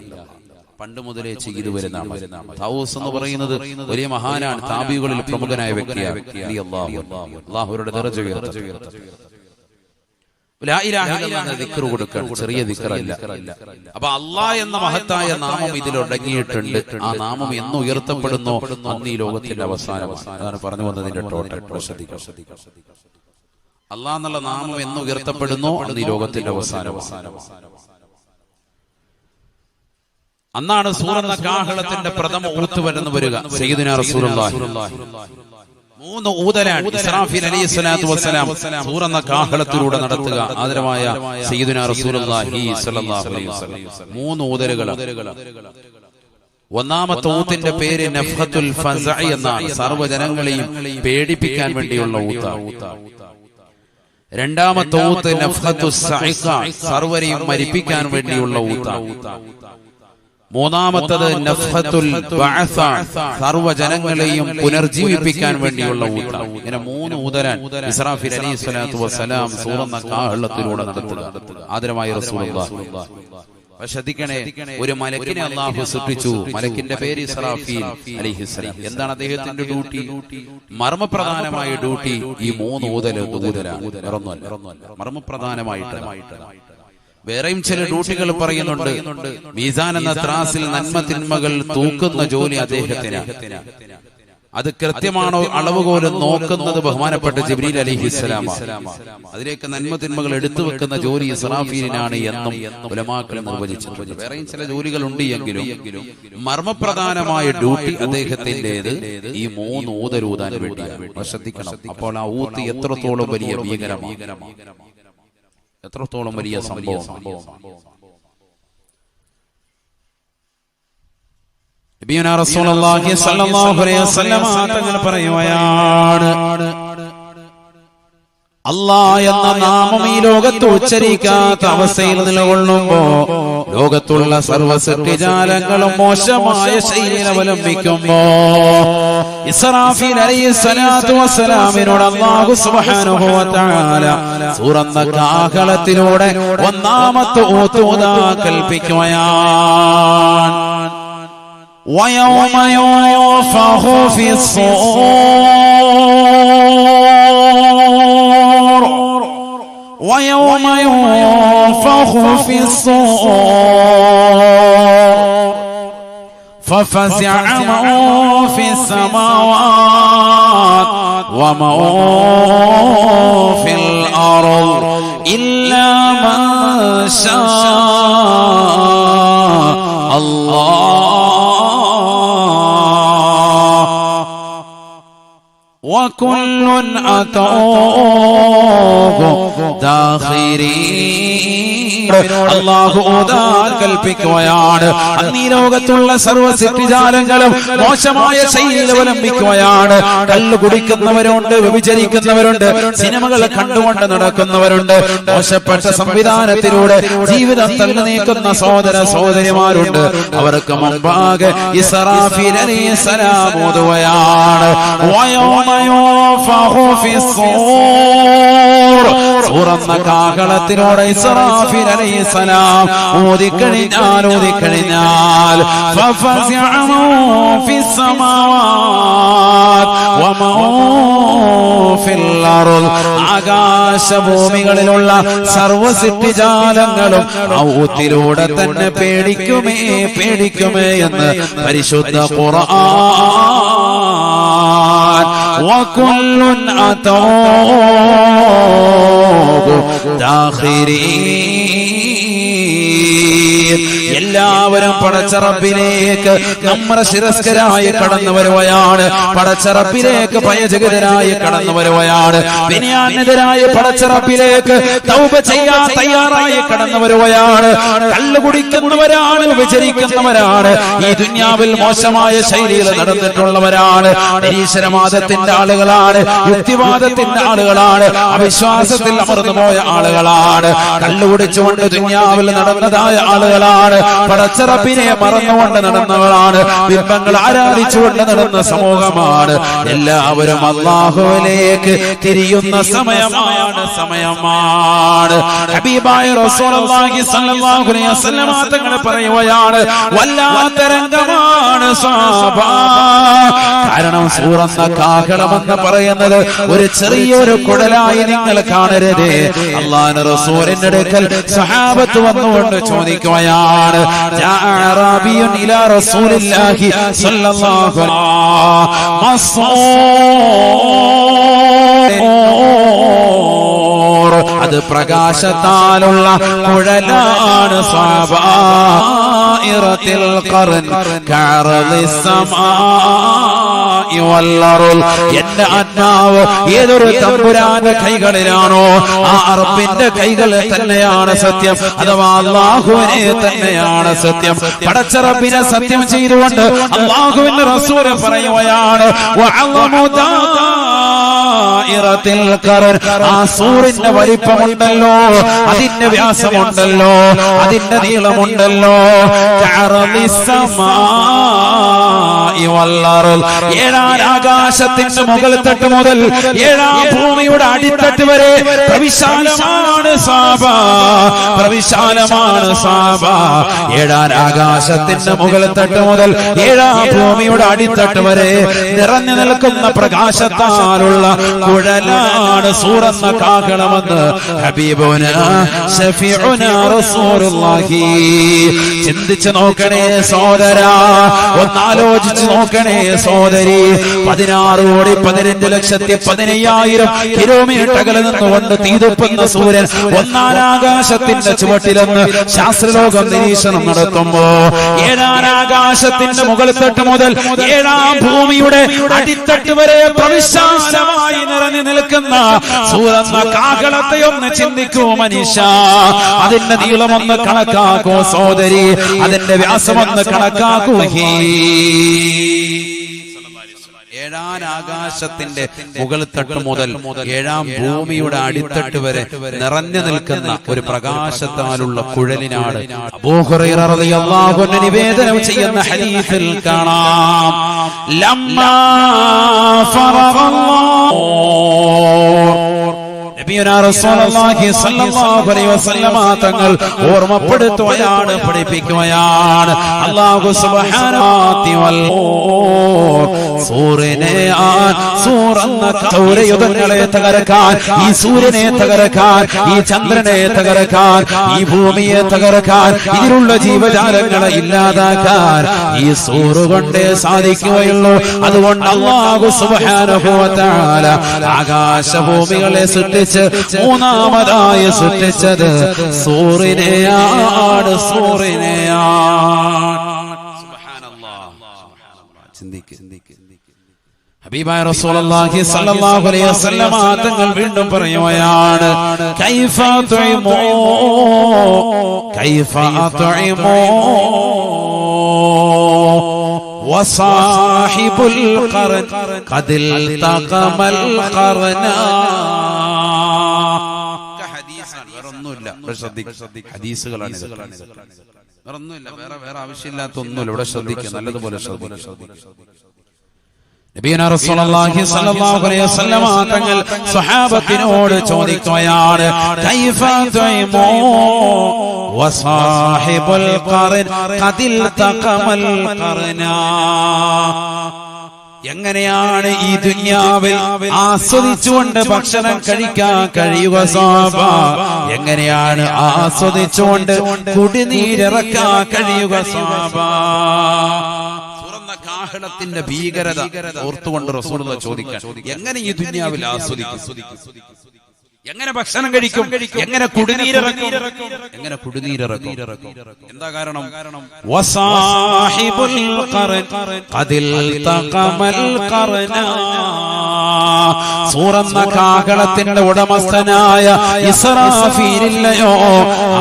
പണ്ട് മുതലേ ചെയ്തു വരുന്നതാണ്. തൗസ് എന്ന് പറയുന്നത് വലിയ മഹാനാണ്, താബികളിൽ പ്രമുഖനായ വ്യക്തിയാണ്. അല്ലാഹുവിന്റെ ദറജ ഉയർത്തട്ടെ. ലാ ഇലാഹ ഇല്ലല്ലാഹ് ദിക്ർ കൊടുക്കണം, ചെറിയ ദിക്റല്ല. അപ്പൊ അല്ലാഹ് എന്ന മഹത്തായ നാമം ഇതിലൊടങ്ങിയിട്ടുണ്ട്. ആ നാമം എന്ന് ഉയർത്തപ്പെടുന്നോ അന്ന് ഈ ലോകത്തിന്റെ അവസാനമാണ്. അതാണ് പറഞ്ഞു വന്നതിന്റെ ടോട്ടൽ. അല്ലാഹ് എന്നുള്ള നാമം എന്ന് ഉയർത്തപ്പെടുന്നോ അന്ന് ഈ ലോകത്തിന്റെ അവസാനമാണ്. അന്നാണ് സൂറന്ന കാഹളത്തിന്റെ പ്രഥമ ഊത്തുവരെന്ന് വരിക. സയ്യിദുനാ റസൂലുള്ളാഹി 3 ഊതലാണ് ഇസ്രാഫീൽ അലൈഹിസ്സലാത്തു വസ്സലാം സൂറന്ന കാഹളത്തിലൂടെ നടത്തുക. ആദരവായ സയ്യിദുനാ റസൂലുള്ളാഹി സ്വല്ലല്ലാഹു അലൈഹി വസല്ലം 3 ഊതലുകൾ. ഒന്നാമത്തെ ഊത്തിന്റെ പേര് നഫ്ഹത്തുൽ ഫസഇ എന്നാണ്. സർവ്വജനങ്ങളെയും പേടിപ്പിക്കാൻ വേണ്ടിയുള്ള ഊത്ത. രണ്ടാമത്തെ ഊത്ത് നഫ്ഹത്തുസ് സഇഖ, സർവ്വരെയും മരിപ്പിക്കാൻ വേണ്ടിയുള്ള ഊത്ത. മൂന്നാമത്തത് നഫ്ഹത്തുൽ ബഅസ, സർവ്വജനങ്ങളെയും പുനർജീവിപ്പിക്കാൻ വേണ്ടിയുള്ള ഊത്ത. ഇങ്ങനെ 3 ഊതലാൻ ഇസ്രാഫീൽ അലൈഹിസ്സലാത്തു വസ്സലാം സൂറന്ന കാഹളത്തിലൂടെ നടത്തുക. ആദരമായ റസൂലുള്ളാഹി. ശ്രദ്ധിക്കണേ, ഒരു മലക്കിനെ അല്ലാഹു സൃഷ്ടിച്ചു. മലക്കിന്റെ പേര് ഇസ്രാഫീൽ അലൈഹിസ്സലാം. എന്താണ് അദ്ദേഹത്തിന്റെ ഡ്യൂട്ടി? മർമ്മപ്രധാനമായ ഡ്യൂട്ടി ഈ 3 ഊതലാണ്. മർമ്മപ്രധാനമായിട്ട്. വേറെയും ചില ഡ്യൂട്ടികൾ പറയുന്നുണ്ട്. മീസാൻ എന്ന ത്രാസിൽ നന്മ തിന്മകൾ തൂക്കുന്ന ജോലി അദ്ദേഹത്തിന്. അത് കൃത്യമാണോ അളവുകോലും നോക്കുന്നത് ബഹുമാനപ്പെട്ട ജിബ്രീൽ അലൈഹിസ്സലാമാണ്. അതിലേക്ക് നന്മ തിന്മകൾ എടുത്തു വെക്കുന്ന ജോലി ഇസ്രാഫീലിനാണ് എന്നും ഉലമാക്കൾ നിർവചിച്ചിട്ടുണ്ട്. വേറെയും ചില ജോലികൾ ഉണ്ട് എങ്കിലും മർമ്മപ്രധാനമായ ഡ്യൂട്ടി അദ്ദേഹത്തിൻ്റെത് ഈ 3 ഊതലൂതാൻ വേണ്ടിയാണ്. ശ്രദ്ധിക്കണം. അപ്പോൾ ആ ഊത്ത് എത്രത്തോളം വലിയ ഭീകരമാണ്, എത്രത്തോളം വലിയ സംഭവം. നബിയുനാ റസൂലുള്ളാഹി സ്വല്ലല്ലാഹു അലൈഹി വസല്ലം തങ്ങൾ പറയുകയാണ്, അല്ലാഹ് എന്ന നാമം ഈ ലോകത്ത് ഉച്ചരിക്കാത്ത അവസ്ഥയിൽ നിലകൊള്ളുമ്പോ ലോകത്തുള്ള സർവ്വ സൃഷ്ടിജാലങ്ങളും മോശമായ ശൈലി അവലംബിക്കുമ്പോ ഇസ്രാഫീൽ അലൈഹിസ്സലാത്തു വസ്സലാമിനോട് അല്ലാഹു സുബ്ഹാനഹു വ തആല സൂറന്ന കാഹളത്തിലൂടെ ഒന്നാമത്തെ ഊതുദാ കൽപ്പിക്കുകയാണ്. ويوم ينفخ في الصور ويوم ينفخ في الصور ففزع من في السماوات ومن في الأرض إلا من شاء الله وكل أتوه داخرين. അല്ലാഹു ഓതാൻ കൽപ്പിക്കുകയാണ്. അന്നീ ലോകത്തുള്ള സർവ്വ സൃഷ്ടിജാലങ്ങളും മോശമായ ശൈലിയിൽ അവലംബിക്കുകയാണ്. കള്ളു കുടിക്കുന്നവരുണ്ട്, വ്യഭിചരിക്കുന്നവരുണ്ട്, സിനിമകൾ കണ്ടുകൊണ്ട് നടക്കുന്നവരുണ്ട്, മോശപ്പെട്ട സംവിധാനത്തിലൂടെ ജീവിതം തള്ളി നീക്കുന്ന സഹോദര സഹോദരിമാരുണ്ട്. അവർക്ക് മുമ്പാകെ ഇസ്രാഫീൽ അലൈഹിസ്സലാം ഓതുകയാണ്. തുറന്ന കാഹളത്തിലൂടെ ഇസ്രാഫീൽ അലൈഹിസ്സലാം ഓതിക്കഴിഞ്ഞാൽ ആകാശഭൂമികളിലുള്ള സർവ്വസൃഷ്ടിജാലങ്ങളും ഔത്തിലൂടെ തന്നെ പേടിക്കുമേ എന്ന് പരിശുദ്ധ ഖുർആൻ. വകുല്ലുൻ അതൗഹു ദാഖിരീൻ. എല്ലാവരും പടച്ച റബ്ബിലേക്ക് നമ്മുടെ ശിരസ്കരായി കടന്നു വരുകയാണ്. പടച്ച റബ്ബിലേക്ക് ഭയജഗതരായി കടന്നു വരുകയാണ്. വിനയാന്യതരായ പടച്ച റബ്ബിലേക്ക് തൗബ ചെയ്യാൻ തയ്യാറായി കടന്നു വരുകയാണ്. കള്ളു കുടിക്കുന്നവരാണ്, വിചരിക്കുന്നവരാണ്, ഈ ദുനിയാവിൽ മോശമായ ശൈലിയിൽ നടന്നിട്ടുള്ളവരാണ്, നിരീശ്വരവാദത്തിന്റെ ആളുകളാണ്, യുക്തിവാദത്തിന്റെ ആളുകളാണ്, അവിശ്വാസത്തിൽ അമർന്നുപോയ ആളുകളാണ്, കള്ളുകുടിച്ചുകൊണ്ട് ദുനിയാവിൽ നടന്നതായ ആളുകളാണ്, പടച്ച റബ്ബിനെ മറന്നുകൊണ്ട് നടന്നവരാണ്, ബിംബങ്ങൾ ആരാധിച്ചുകൊണ്ട് നടന്ന സമൂഹമാണ്. എല്ലാവരും അല്ലാഹുവിലേക്ക് തിരിയുന്ന സമയമാണ്. ഹബീബായ റസൂലുള്ളാഹി സ്വല്ലല്ലാഹു അലൈഹി വസല്ലം തങ്ങൾ പറയുകയാണ്, വല്ലാത്ത രംഗമാണ് സ്വഹാബ. കാരണം സൂറന്ന കാഹളമെന്ന് പറയുന്നത് ഒരു ചെറിയൊരു കുടലായി നിങ്ങൾ കാണരുത്. അല്ലാഹുവിന്റെ റസൂലിന്റെ അടുക്കൽ സ്വഹാബത്ത് വന്നുകൊണ്ട് ചോദിക്കുകയാണ്, അറാബിയുൻ ഇലാ റസൂലില്ലാഹി സ്വല്ലല്ലാഹു അലൈഹി വസല്ലം, അത് പ്രകാശത്താലുള്ള കുഴലാണ്. സാബാഇറത്തിൽ ഖർൻ കഅർദിസ് സമാഇ വൽ അർള്. എന്റെ ആത്മാവ് ഏതൊരു തമ്പുരാന്റെ കൈകളിലാണോ ആ റബ്ബിന്റെ കൈകൾ തന്നെയാണ് സത്യം, അഥവാ അല്ലാഹുവിനെ തന്നെയാണ് സത്യം. പടച്ച റബ്ബിനെ സത്യം ചെയ്തുകൊണ്ട് അല്ലാഹുവിന്റെ റസൂൽ പറയുകയാണ്, വഅളമു ദാഇറത്തിൽ ഖർൻ. ആ സൂറിന്റെ വലിപ്പമുണ്ടല്ലോ, അതിന്റെ വ്യാസമുണ്ടല്ലോ, അതിന്റെ നീളമുണ്ടല്ലോ, കഅർദിസ് സമാഇ വൽ അർള്. ഏഴാം ആകാശത്തിന്റെ മുകൾ തട്ട് മുതൽ ഏഴാം ഭൂമിയുടെ അടിത്തട്ട് വരെ പ്രവിശാലമാണ് സാബാ, പ്രവിശാലമാണ് സാബാ. ഏഴാം ആകാശത്തിന്റെ മുകൾ തട്ട് മുതൽ ഏഴാം ഭൂമിയുടെ അടിത്തട്ട് വരെ നിറഞ്ഞു നിൽക്കുന്ന പ്രകാശത്താലുള്ള കുഴലാണ് സൂറന്ന കാഹളമെന്ന് ഹബീബുനാ ശഫീഉനാ റസൂലുള്ളാഹി. ചിന്തിച്ചു നോക്കണേ സോദരാ, ഒന്നാലോചിച്ചു നോക്കണേ സോദരി. 16,15,15,000 കിലോമീറ്റർ അകലെ നിന്നുകൊണ്ട് തീതുപ്പുന്ന സൂര്യൻ ഒന്നാം ആകാശത്തിന്റെ ചുവട്ടിലെന്ന് ശാസ്ത്രലോകം നിരീക്ഷണം നടത്തുമ്പോ ഏഴാം ആകാശത്തിന്റെ മുകൾ തട്ട് മുതൽ ഏഴാം ഭൂമിയുടെ അടിത്തട്ട് വരെ പ്രവിശാലമായി നിറഞ്ഞു നിൽക്കുന്ന സൂറന്ന കാഹളത്തെ ഒന്ന് ചിന്തിക്കൂ മനുഷ്യ. അതിന്റെ നീളമൊന്ന് കണക്കാക്കൂ സോദരി, അതിന്റെ വ്യാസമൊന്ന് കണക്കാക്കൂ. ഏഴാം ആകാശത്തിന്റെ മുകൾ തട്ട് മുതൽ ഏഴാം ഭൂമിയുടെ അടിത്തട്ട് വരെ നിറഞ്ഞു നിൽക്കുന്ന ഒരു പ്രകാശത്താലുള്ള കുഴലിനാണ്. അബൂ ഹുറൈറ റളിയല്ലാഹു അൻഹു നിവേദനം ചെയ്യുന്ന ഹദീസിൽ കാണാം, ലമ്മാ ഫറഗല്ലാഹു നബിയുനാ റസൂലുള്ളാഹി സ്വല്ലല്ലാഹു അലൈഹി വസല്ലമ തങ്ങൾ ഓർമ്മപ്പെടുത്തുകയാണ്, പഠിപ്പിക്കുകയാണ്. അല്ലാഹു സുബ്ഹാനഹു വൽ സൂര്യനെ സൂറന്ന സൗരയുധങ്ങളെ തകർക്കാൻ, ഈ സൂര്യനെ തകർക്കാൻ, ഈ ചന്ദ്രനെ തകർക്കാൻ, ഈ ഭൂമിയെ തകർക്കാൻ, ഇതിലുള്ള ജീവജാലങ്ങളെ ഇല്ലാതാക്കാൻ ഈ സൂറ് കൊണ്ടേ സാധിക്കുകയുള്ളൂ. അതുകൊണ്ട് അല്ലാഹു സുബ്ഹാനഹു വ തആല ആകാശഭൂമികളെ സൃഷ്ടിച്ച് മൂന്നാമതായി സൃഷ്ടിച്ചത് സൂറിനെയാണ്. ഹബീബായ റസൂലുള്ളാഹി സ്വല്ലല്ലാഹു അലൈഹി വസല്ലം തങ്ങൾ വീണ്ടും പറയുകയാണ് കൈഫ തുഇമു വസാഹിബുൽ ഖർൻ ഖദിൽ തഖമൽ ഖർനാ. ഹദീസാണ്, വേറൊന്നുമില്ല. ഹദീസുകളാണ്, വേറൊന്നുമില്ല. വേറെ ആവശ്യമില്ലാത്ത ഒന്നുമില്ല. ഇവിടെ ശ്രദ്ധിക്കുക, നല്ലതുപോലെ ശ്രദ്ധിക്കുക. നബിയുനാ റസൂലുള്ളാഹി സ്വല്ലല്ലാഹു അലൈഹി വസല്ലം തങ്ങൾ സ്വഹാബത്തിനോട് ചോദിക്കുകയാണ് കൈഫ തുഇമു വസാഹിബുൽ ഖർൻ ഖദിൽ തഖമൽ ഖർനാ. എങ്ങനെയാണ് ഈ ദുനിയാവിൽ ആസ്വദിച്ചുകൊണ്ട് ഭക്ഷണം കഴിക്കാൻ കഴിയുക സ്വഹാബ? എങ്ങനെയാണ് ആസ്വദിച്ചുകൊണ്ട് കുടിനീരിറക്കാൻ കഴിയുക സ്വഹാബ? കാഹളത്തിന്റെ ഭീകരത ഓർത്തുകൊണ്ട് റസൂലുള്ളാഹി ചോദിക്കാൻ, എങ്ങനെ ഈ ദുനിയാവിൽ ആസ്വദിക്കും? എങ്ങനെ ഭക്ഷണം കഴിക്കും? എങ്ങനെ കുടിനീരിറക്കും? എന്താ കാരണം? വസാഹിബുൽ ഖർൻ ഖദിൽ തഖമൽ ഖർനാ. സൂറന്ന കാഹളത്തിന്റെ ഉടമസ്ഥനായ ഇസ്രാഫീലില്ലയോ,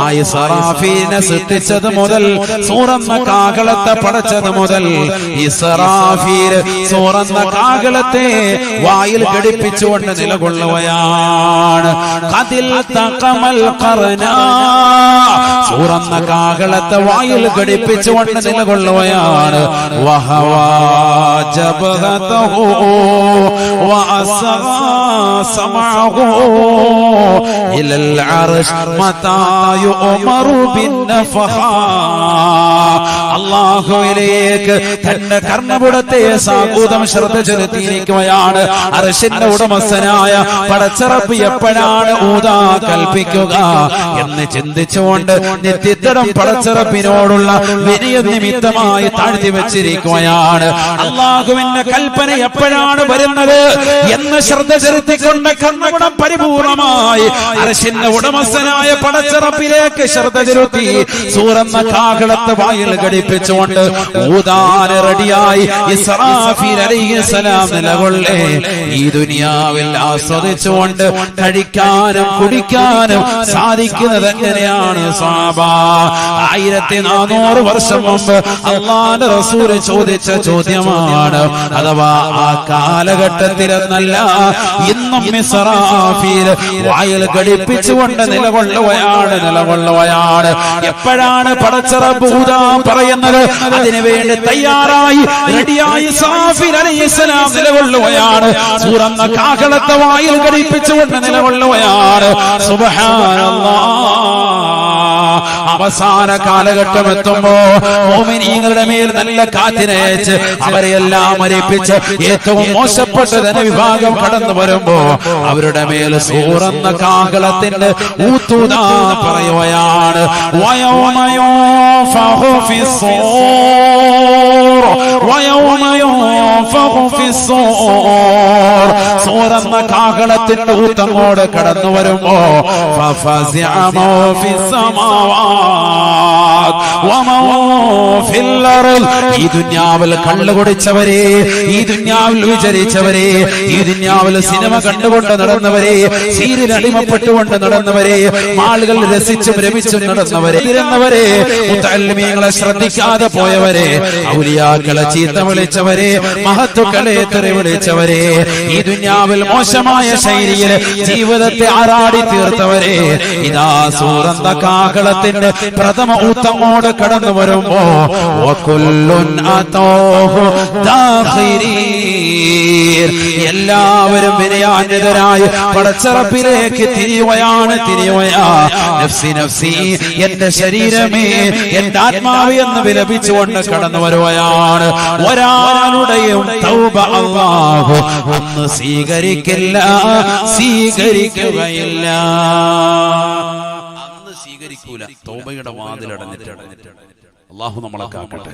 ആ ഇസ്രാഫീലിനെ സൃഷ്ടിച്ചത് മുതൽ, സൂറന്ന കാഹളത്തെ പടച്ചത് മുതൽ ഇസ്രാഫീൽ സൂറന്ന കാഹളത്തെ വായിൽ ഘടിപ്പിച്ചുകൊണ്ട് നിലകൊള്ളുകയാണ്. ഖദിൽ തഖമൽ ഖർനാ. സൂറന്ന കാഹളത്തെ വായിൽ ഘടിപ്പിച്ചുകൊണ്ട് നിലകൊള്ളുകയാണ്. വഹവാ ജബഹതഹു വഅസ്ഗാ സമഅഹു ഇലൽ അർശ് മതാ യുഅമറു ബിന്നഫഹാ. അല്ലാഹുവിലേക്ക് തന്റെ കർണപുടത്തെ സാഗൂതം ശ്രദ്ധ ചെലുത്തിയിരിക്കുകയാണ്. അർശിന്റെ ഉടമസ്ഥനായ പടച്ചറബ് എപ്പോഴാണ് ഊതാ കൽപ്പിക്കുക എന്ന് ചിന്തിച്ചുകൊണ്ട് നിത്യത്തരം പടച്ചറബിനോടുള്ള വിനയ നിമിത്തമായി താഴ്ത്തി വെച്ചിരിക്കുകയാണ്. അല്ലാഹുവിന്റെ കൽപ്പന എപ്പോഴാണ് വരുന്നത് എന്ന് ശ്രദ്ധ ചെലുത്തിക്കൊണ്ട് കർണപുടം പരിപൂർണമായി അർശിന്റെ ഉടമസ്ഥനായ പടച്ചറബിലേക്ക് ശ്രദ്ധ ചെലുത്തി സൂറന്ന കാഹളത്തെ വായിൽ ഘടിപ്പിച്ചുകൊണ്ട് ഊതാൻ റെഡിയായി ഇസ്രാഫീൽ അലൈഹിസ്സലാം നിലകൊള്ളേ. ഈ ദുനിയാവിൽ ആസ്വദിച്ചുകൊണ്ട് കഴിക്കാനും കുടിക്കാനും സാധിക്കുന്നത് എങ്ങനെയാണ് സ്വഹാബ? 1400 വർഷം മുമ്പ് അല്ലാഹുവിന്റെ റസൂൽ ചോദിച്ച ചോദ്യമാണ്. അഥവാ ആ കാലഘട്ടത്തിലെന്നല്ല, ഇന്നും ഇസ്രാഫീൽ വായിൽ ഘടിപ്പിച്ചുകൊണ്ട് നിലകൊള്ളുകയാണ്. എപ്പോഴാണ് പടച്ചറബ് ഊതാൻ പറയുന്നത്, അതിനുവേണ്ടി തയ്യാറായി റെഡിയായി ഇസ്രാഫീൽ അലൈഹിസ്സലാം നിലകൊള്ളുകയാണ്. സൂറന്ന കാഹളത്തെ വായിൽ ഘടിപ്പിച്ചുകൊണ്ട് നിലകൊള്ളുകയാണ്. സുബ്ഹാനല്ലാഹ്. അവസാന കാലഘട്ടം എത്തുമ്പോ മുഅ്മിനീങ്ങളുടെ മേൽ നല്ല കാറ്റിനയച്ച് അവരെല്ലാം മരിപ്പിച്ച് ഏറ്റവും മോശപ്പെട്ട ജനവിഭാഗം കടന്നു വരുമ്പോ അവരുടെ മേൽ സൂറന്ന കാഹളത്തിന്റെ ഊത്തൂതാ പറയുകയാണ്. വയൗമ യുൻഫഖു ഫിസ്സൂർ വയൗമ യുൻഫഖു ഫിസ്സൂർ. സൂറന്ന കാഹളത്തിന്റെ ഊത്തങ്ങോട് കടന്നു വരുമ്പോ ഫഫസിഅ മൗ ഫിസ്സമാവാത് വമൗ ഫിൽ അർദ്. ഈ ദുനിയാവിൽ കള്ളു കുടിച്ചവരെ, ഈ ദുനിയാവിൽ വിചരിച്ചവരെ, ഈ ദുനിയാവിൽ സിനിമ കണ്ടുകൊണ്ട് നടന്നവരെ, സീരിയൽ അടിമപ്പെട്ടുകൊണ്ട് നടന്നവരെ, ആളുകൾ രസിച്ചും രമിച്ചും നടന്നവരെ, മുതഅല്ലിമീങ്ങളെ ശ്രദ്ധിക്കാതെ പോയവരെ, ഔലിയാക്കളെ ചീത്ത വിളിച്ചവരെ, മഹത്തുക്കളെ തെറി വിളിച്ചവരെ, ഈ ദുനിയാവിൽ മോശമായ ശൈലിയിൽ ജീവിതത്തെ ആറാടി തീർത്തവരെ, ഇതാ സൂറന്ന കാഹളത്തിന്റെ പ്രഥമ ഊത്തങ്ങോട് കടന്നു വരുമ്പോ വകുല്ലുൻ അതൗഹു ദാഖിരീൻ. എല്ലാവരും വിനയാന്വിതരായി പടച്ചറബിലേക്ക് തിരിയുകയാണ്. നഫ്സി നഫ്സി, എന്റെ ശരീരമേ, എന്റെ ആത്മാവ് എന്ന് വിലപിച്ചുകൊണ്ട് കടന്നു വരുകയാണ്. ഒരാളുടെയും തൗബ അല്ലാഹു അന്ന് സ്വീകരിക്കുകയില്ല. അന്ന് സ്വീകരിക്കൂല. തൗബയുടെ വാതിലടഞ്ഞിട്ട് അല്ലാഹു നമ്മളെ കാക്കട്ടെ.